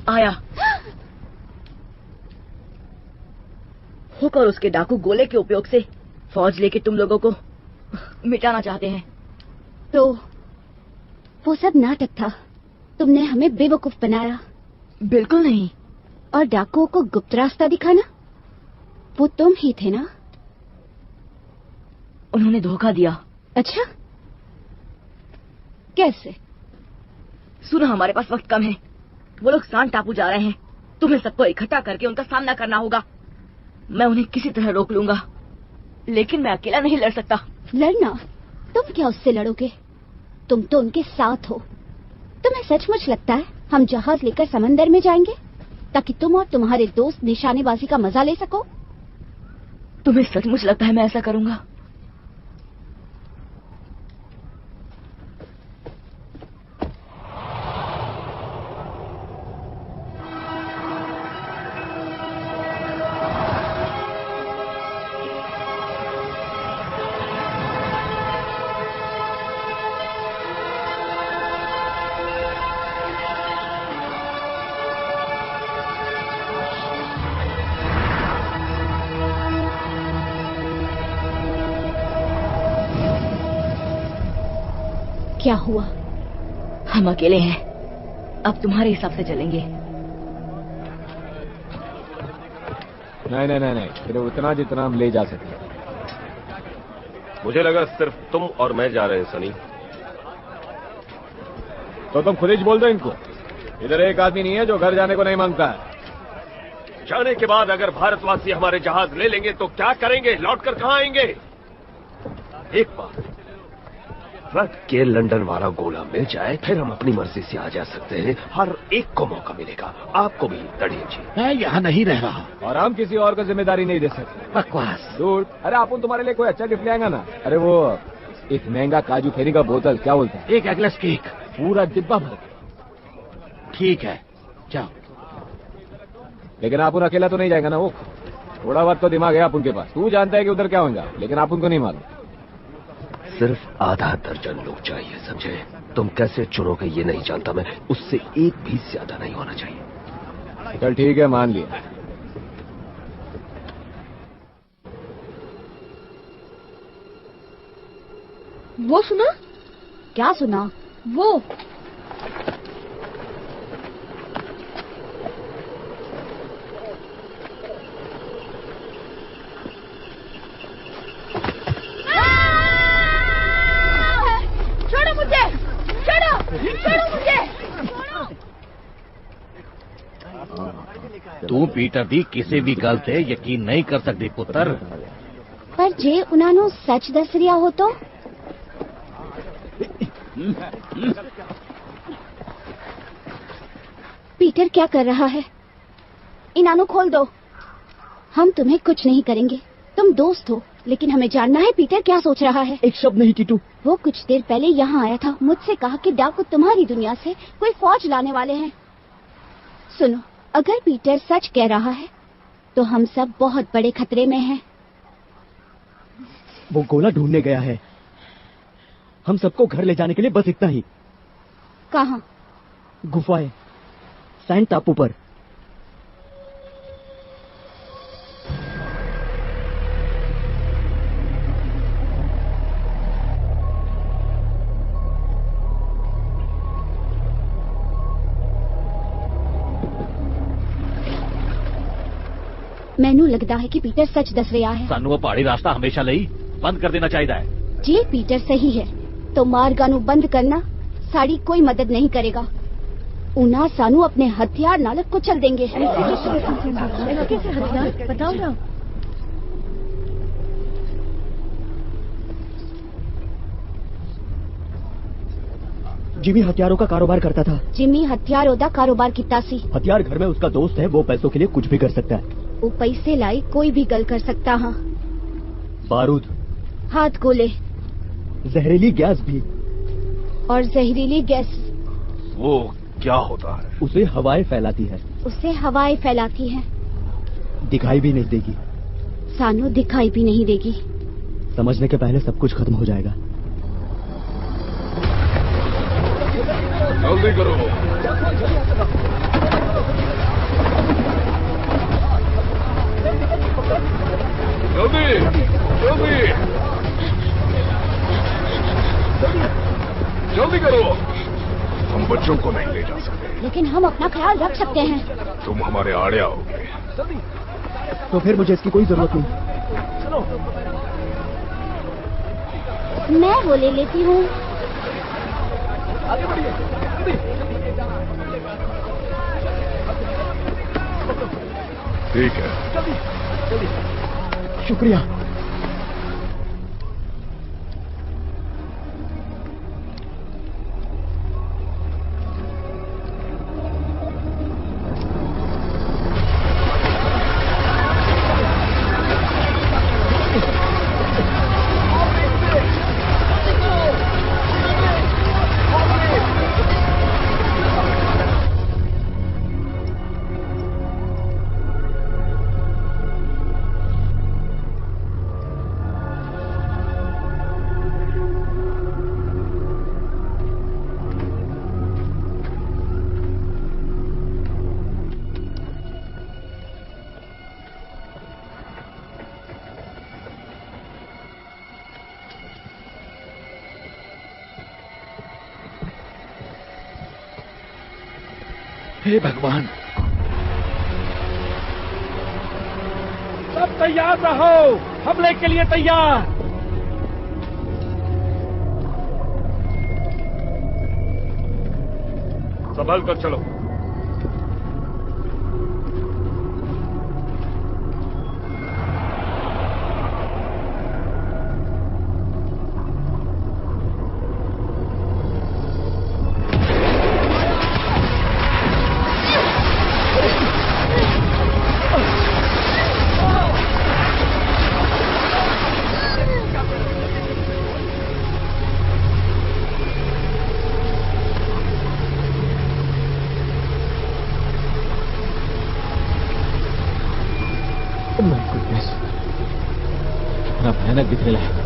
आया। हुक और उसके डाकू गोले के उपयोग से फौज लेके तुम लोगों को मिटाना चाहते हैं। तो वो सब नाटक था। तुमने हमें बेवकूफ बनाया। बिल्कुल नहीं। और डाकुओं को गुप्त रास्ता दिखाना, वो तुम ही थे ना? उन्होंने धोखा दिया। अच्छा, कैसे? सुनो, हमारे पास वक्त कम है। वो लोग सांड टापू जा रहे हैं। तुम्हें सबको इकट्ठा करके उनका सामना करना होगा। मैं उन्हें किसी तरह रोक लूंगा, लेकिन मैं अकेला नहीं लड़ सकता। लड़ना? तुम क्या उससे लड़ोगे? तुम तो उनके साथ हो। तुम्हें सचमुच लगता है हम जहाज लेकर समंदर में जाएंगे ताकि तुम और तुम्हारे दोस्त निशानेबाजी का मजा ले सको? तुम्हें सचमुच लगता है मैं ऐसा करूंगा? क्या हुआ? हम अकेले हैं, अब तुम्हारे हिसाब से चलेंगे। नहीं नहीं नहीं नहीं, सिर्फ उतना जितना हम ले जा सकते। मुझे लगा सिर्फ तुम और मैं जा रहे हैं सनी। तो तुम खुद ही बोल दो इनको, इधर एक आदमी नहीं है जो घर जाने को नहीं मांगता है। जाने के बाद अगर भारतवासी हमारे जहाज ले लेंगे तो क्या करेंगे? लौटकर कहां आएंगे? एक बार ट्रक के लंदन वाला गोला मिल जाए फिर हम अपनी मर्जी से आ जा सकते हैं। हर एक को मौका मिलेगा, आपको भी तड़िए जी। मैं यहाँ नहीं रह रहा और हम किसी और को जिम्मेदारी नहीं दे सकते। बकवास। दूर। अरे आप तुम्हारे लिए कोई अच्छा गिफ्ट ले आएगा ना। अरे वो एक महंगा काजू फेरी का बोतल, क्या बोलते हैं? एक एगलेस केक, पूरा डिब्बा भर। ठीक है, जाओ। लेकिन आप अकेला तो नहीं जाएगा ना। वो थोड़ा बहुत तो दिमाग है आप उनके पास। तू जानता है कि उधर क्या होगा, लेकिन आप उनको नहीं मालूम। सिर्फ आधा दर्जन लोग चाहिए, समझे? तुम कैसे चुनोगे ये नहीं जानता मैं। उससे एक भी ज्यादा नहीं होना चाहिए। चल ठीक है, मान लिया। वो सुना? क्या सुना? वो छोड़ो मुझे, छोड़ो मुझे। तू पीटर दी किसी भी गल ते यकीन नहीं कर सकती पुत्र। पर जे उन्होंने सच दस रिया हो तो? पीटर क्या कर रहा है? इनानो खोल दो। हम तुम्हें कुछ नहीं करेंगे, तुम दोस्त हो, लेकिन हमें जानना है पीटर क्या सोच रहा है। एक शब्द नहीं टीटू। वो कुछ देर पहले यहाँ आया था, मुझसे कहा कि डाकू तुम्हारी दुनिया से कोई फौज लाने वाले हैं। सुनो, अगर पीटर सच कह रहा है तो हम सब बहुत बड़े खतरे में हैं। वो गोला ढूंढने गया है। हम सबको घर ले जाने के लिए बस इतना ही। कहाँ? गुफाएं, सैंड टापू पर। मैनू लगता है कि पीटर सच दस रहा है। सानू वो पहाड़ी रास्ता हमेशा ਲਈ बंद कर देना चाहिए है। जी पीटर सही है तो मार्गा नु बंद करना साड़ी कोई मदद नहीं करेगा। उना सानू अपने हथियार नाल कुचल देंगे। कैसे हथियार बताओ ना। जिमी हथियारों का कारोबार करता था। जिमी हथियारों का कारोबार किता सी। हथियार घर में उसका दोस्त है, वो पैसों के लिए कुछ भी कर सकता है। वो पैसे लाई कोई भी गल कर सकता। हाँ, बारूद, हाथ गोले, जहरीली गैस भी। और जहरीली गैस वो क्या होता है? उसे हवाएं फैलाती है। उससे हवाएं फैलाती है। दिखाई भी नहीं देगी। सानू दिखाई भी नहीं देगी। समझने के पहले सब कुछ खत्म हो जाएगा। जल्दी करो। जल्दी जल्दी जल्दी करो। हम बच्चों को नहीं ले जा सकते, लेकिन हम अपना ख्याल रख सकते हैं। तुम हमारे आड़े आओगे। तो फिर मुझे इसकी कोई जरूरत नहीं। मैं वो ले लेती हूँ। ठीक है, शुक्रिया। हे भगवान। सब तैयार रहो, हमले के लिए तैयार। संभल कर चलो। बड़ा भयानक दिख रहा है।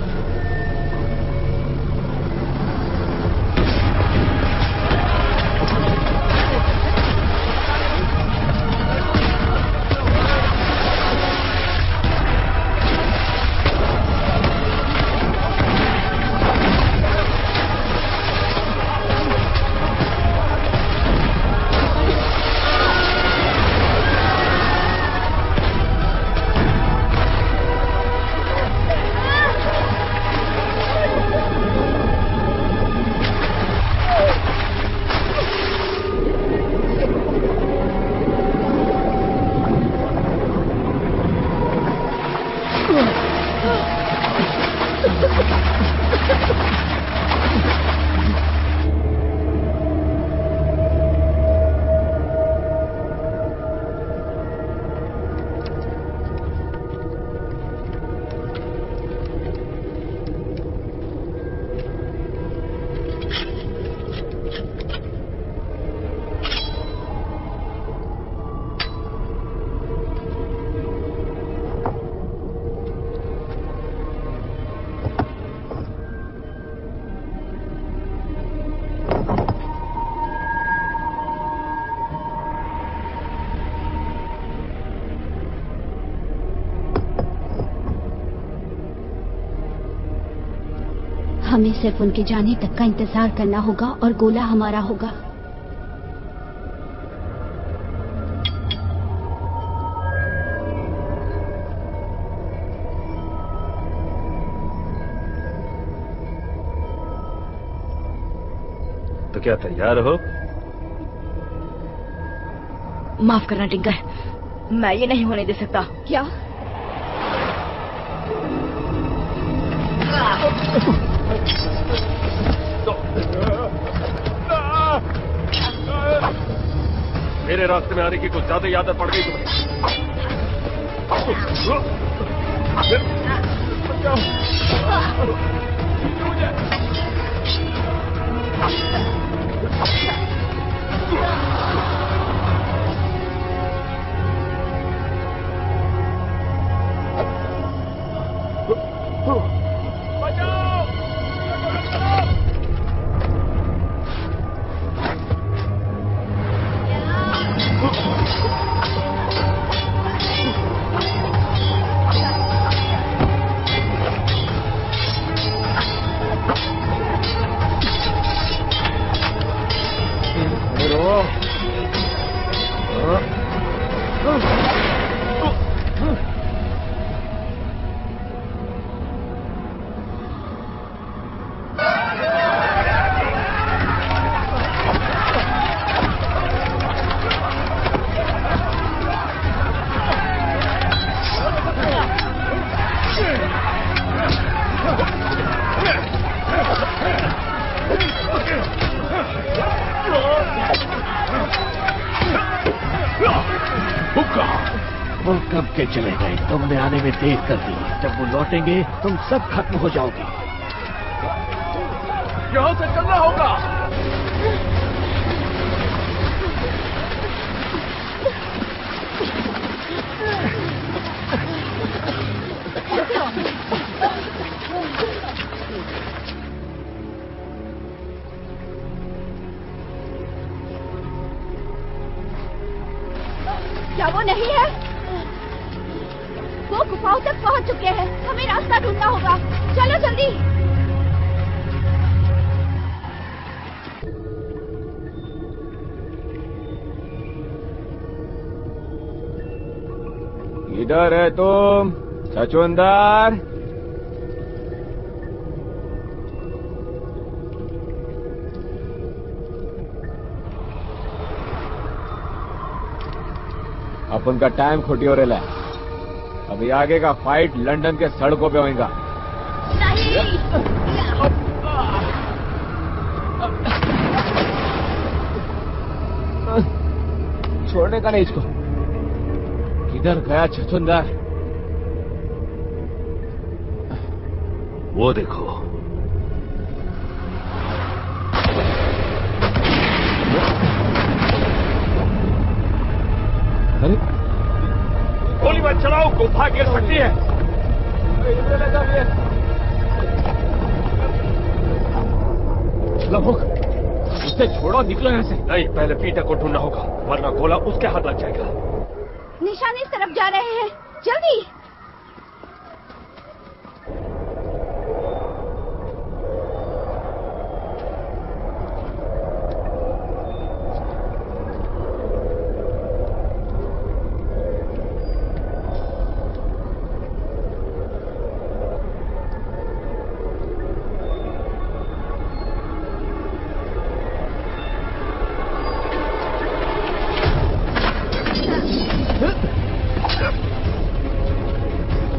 हमें सिर्फ उनके जाने तक का इंतजार करना होगा और गोला हमारा होगा। तो क्या तैयार हो? माफ करना टिंकर, मैं ये नहीं होने दे सकता। क्या? मेरे रास्ते में आने की कुछ ज्यादा आदत पड़ गई तुम्हें। वो कब के चले गए? तुमने आने में देर कर दी। जब वो लौटेंगे तुम सब खत्म हो जाओगे। यहां से चलना होगा। क्या वो नहीं है? वो गुफाओं तक पहुंच चुके हैं। हमें रास्ता ढूंढना होगा। चलो जल्दी। किधर है तुम छछूंदर? अपन का टाइम खोटी हो रहा है। अभी आगे का फाइट लंदन के सड़कों पे होगा। छोड़ने का नहीं इसको। किधर गया छछूंदर? वो देखो। अरे गोली मत चलाओ, गुफा गिर सकती है। लबुक, उसे छोड़ो, निकलो यहाँ से। नहीं, पहले पीटर को ढूंढना होगा, वरना गोला उसके हाथ लग जाएगा। निशान इस तरफ जा रहे हैं, जल्दी।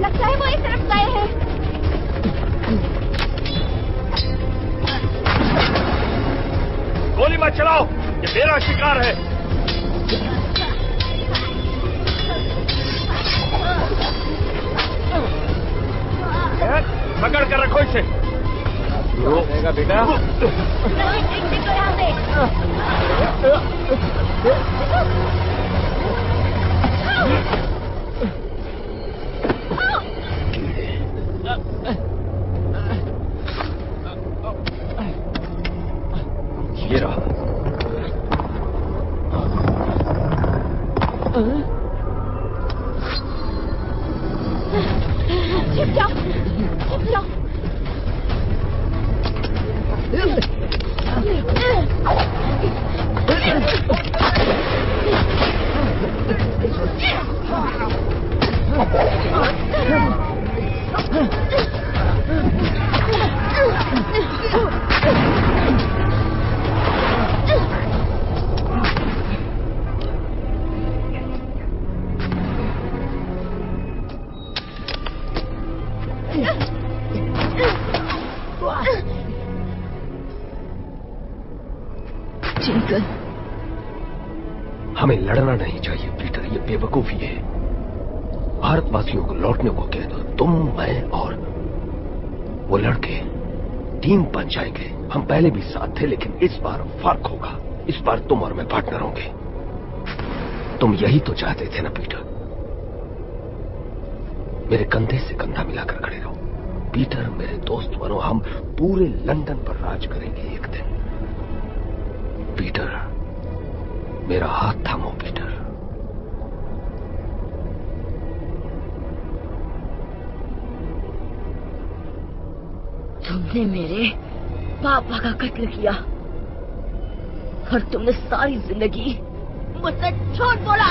लगता है वो इस तरफ गए हैं। गोली मत चलाओ, ये मेरा शिकार है। पकड़ कर रखो इसे। रोकेगा बेटा? ये रहा। छिप जाओ, छिप जाओ। जिंकन, हमें लड़ना नहीं चाहिए पीटर, ये बेवकूफी है। भारतवासियों को लौटने को कह दो। तुम, मैं और वो लड़के टीम बन जाएंगे। हम पहले भी साथ थे, लेकिन इस बार फर्क होगा। इस बार तुम और मैं पार्टनर होंगे। तुम यही तो चाहते थे ना पीटर? मेरे कंधे से कंधा मिलाकर खड़े रहो पीटर, मेरे दोस्त बनो। हम पूरे लंदन पर राज करेंगे एक दिन। पीटर, मेरा हाथ थामो पीटर। तुमने मेरे पापा का कत्ल किया और तुमने सारी जिंदगी मुझसे झूठ बोला।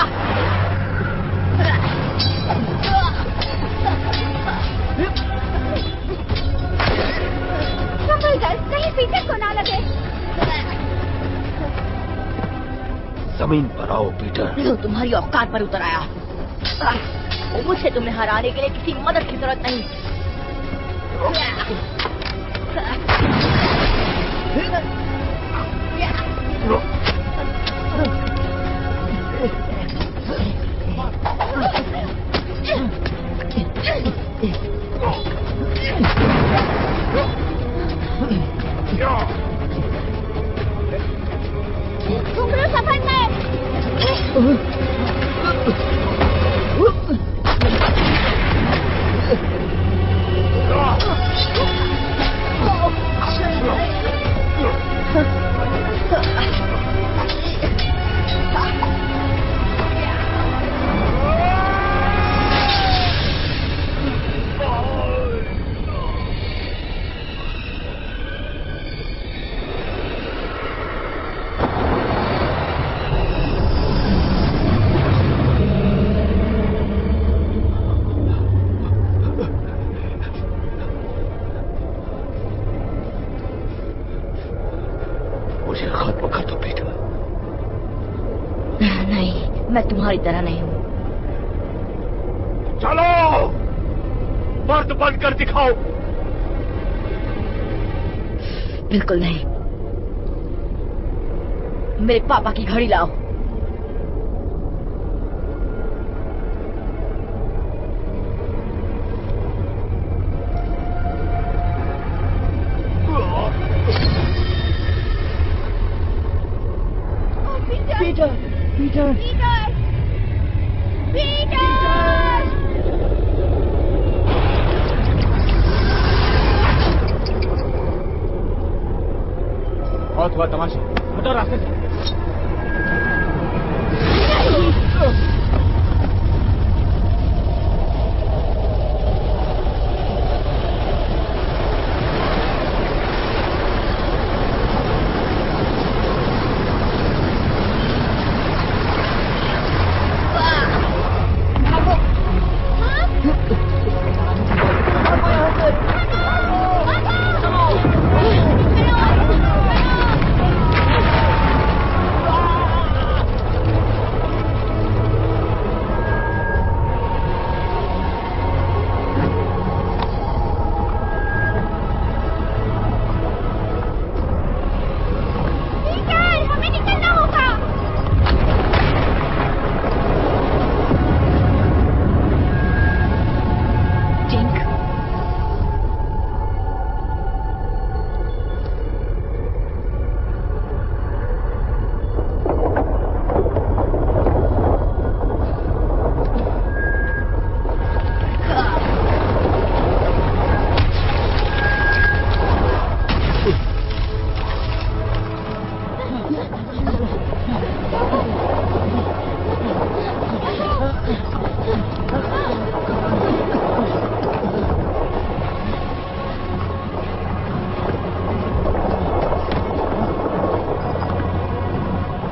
संभल कर, कहीं पीछे को ना लगे। जमीन पर आओ पीटर। तो तुम्हारी औकात पर उतर आया। मुझे तुम्हें हराने के लिए किसी मदद की जरूरत नहीं। घुंघरू सफर में। मैं तुम्हारी तरह नहीं हूँ। चलो, मर्द बनकर दिखाओ। बिल्कुल नहीं। मेरे पापा की घड़ी लाओ। Peter, Peter, Peter, Peter. बहुत हुआ तमाशा, हटो रास्ते से।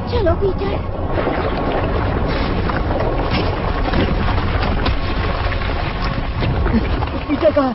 चलो पीटर। पीटर कहाँ?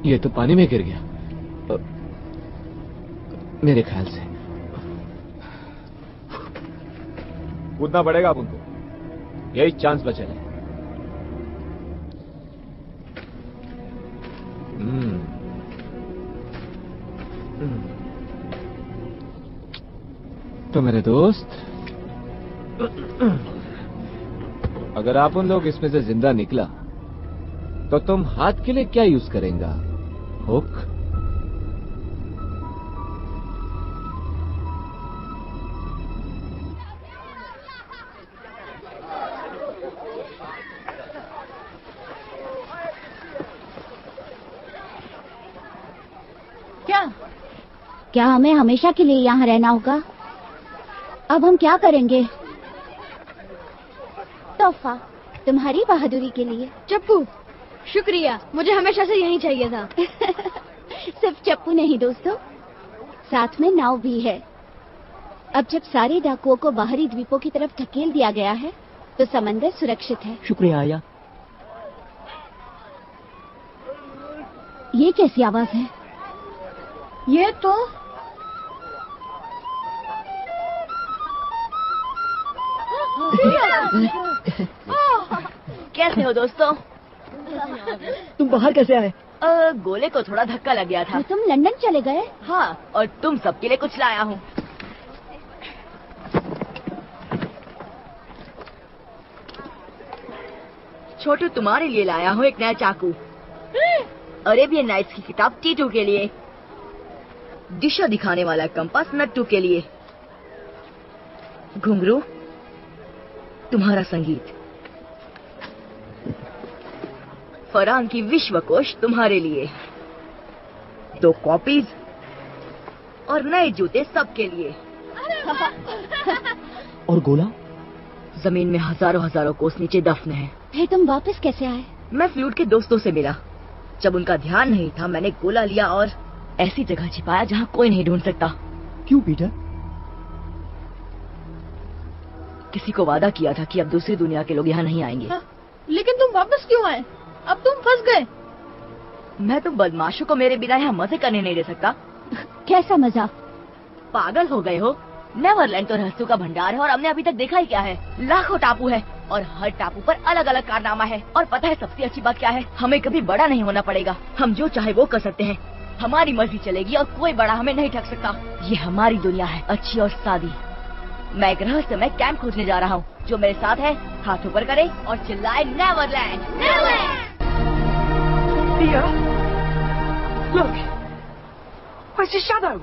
ये तो पानी में गिर गया मेरे ख्याल से। कूदना पड़ेगा अब उनको, यही चांस बचा है। तो मेरे दोस्त, अगर आप उन लोग इसमें से जिंदा निकला तो तुम हाथ के लिए क्या यूज करेंगा? हुक? क्या हमें हमेशा के लिए यहाँ रहना होगा? अब हम क्या करेंगे? तोहफा तुम्हारी बहादुरी के लिए। चप्पू, शुक्रिया, मुझे हमेशा से यही चाहिए था। सिर्फ चप्पू नहीं दोस्तों, साथ में नाव भी है। अब जब सारे डाकुओं को बाहरी द्वीपों की तरफ धकेल दिया गया है तो समंदर सुरक्षित है। शुक्रिया आया। ये कैसी आवाज है? ये तो कैसे हो दोस्तों? तुम बाहर कैसे आए? गोले को थोड़ा धक्का लग गया था। तो तुम लंदन चले गए? हाँ, और तुम सबके लिए कुछ लाया हूँ। छोटू, तुम्हारे लिए लाया हूँ एक नया चाकू। अरेबियन नाइट्स की किताब टीटू के लिए। दिशा दिखाने वाला कंपास नट्टू के लिए। घुंघरू तुम्हारा संगीत। फरहान की विश्वकोश तुम्हारे लिए। 2 कॉपीज और नए जूते सबके लिए। और गोला? जमीन में हजारों कोस नीचे दफन है। फिर तुम वापस कैसे आए? मैं फ्लूट के दोस्तों से मिला। जब उनका ध्यान नहीं था, मैंने गोला लिया और ऐसी जगह छिपाया जहाँ कोई नहीं ढूंढ सकता। क्यों पीटर? किसी को वादा किया था कि अब दूसरी दुनिया के लोग यहाँ नहीं आएंगे। लेकिन तुम वापस क्यों आए? अब तुम फंस गए। मैं तो बदमाशों को मेरे बिना यहाँ मजे करने नहीं दे सकता। कैसा मजा? पागल हो गए हो? नेवरलैंड तो रहस्यों का भंडार है और हमने अभी तक देखा ही क्या है। लाखों टापू है और हर टापू पर अलग अलग कारनामा है। और पता है सबसे अच्छी बात क्या है? हमें कभी बड़ा नहीं होना पड़ेगा। हम जो चाहे वो कर सकते हैं। हमारी मर्जी चलेगी और कोई बड़ा हमें नहीं ठग सकता। ये हमारी दुनिया है, अच्छी और सादी। मैं एक रहस्यमय कैंप खोजने जा रहा हूँ। जो मेरे साथ है हाथ ऊपर करे और चिल्लाए Neverland. Look! Where's your shadow?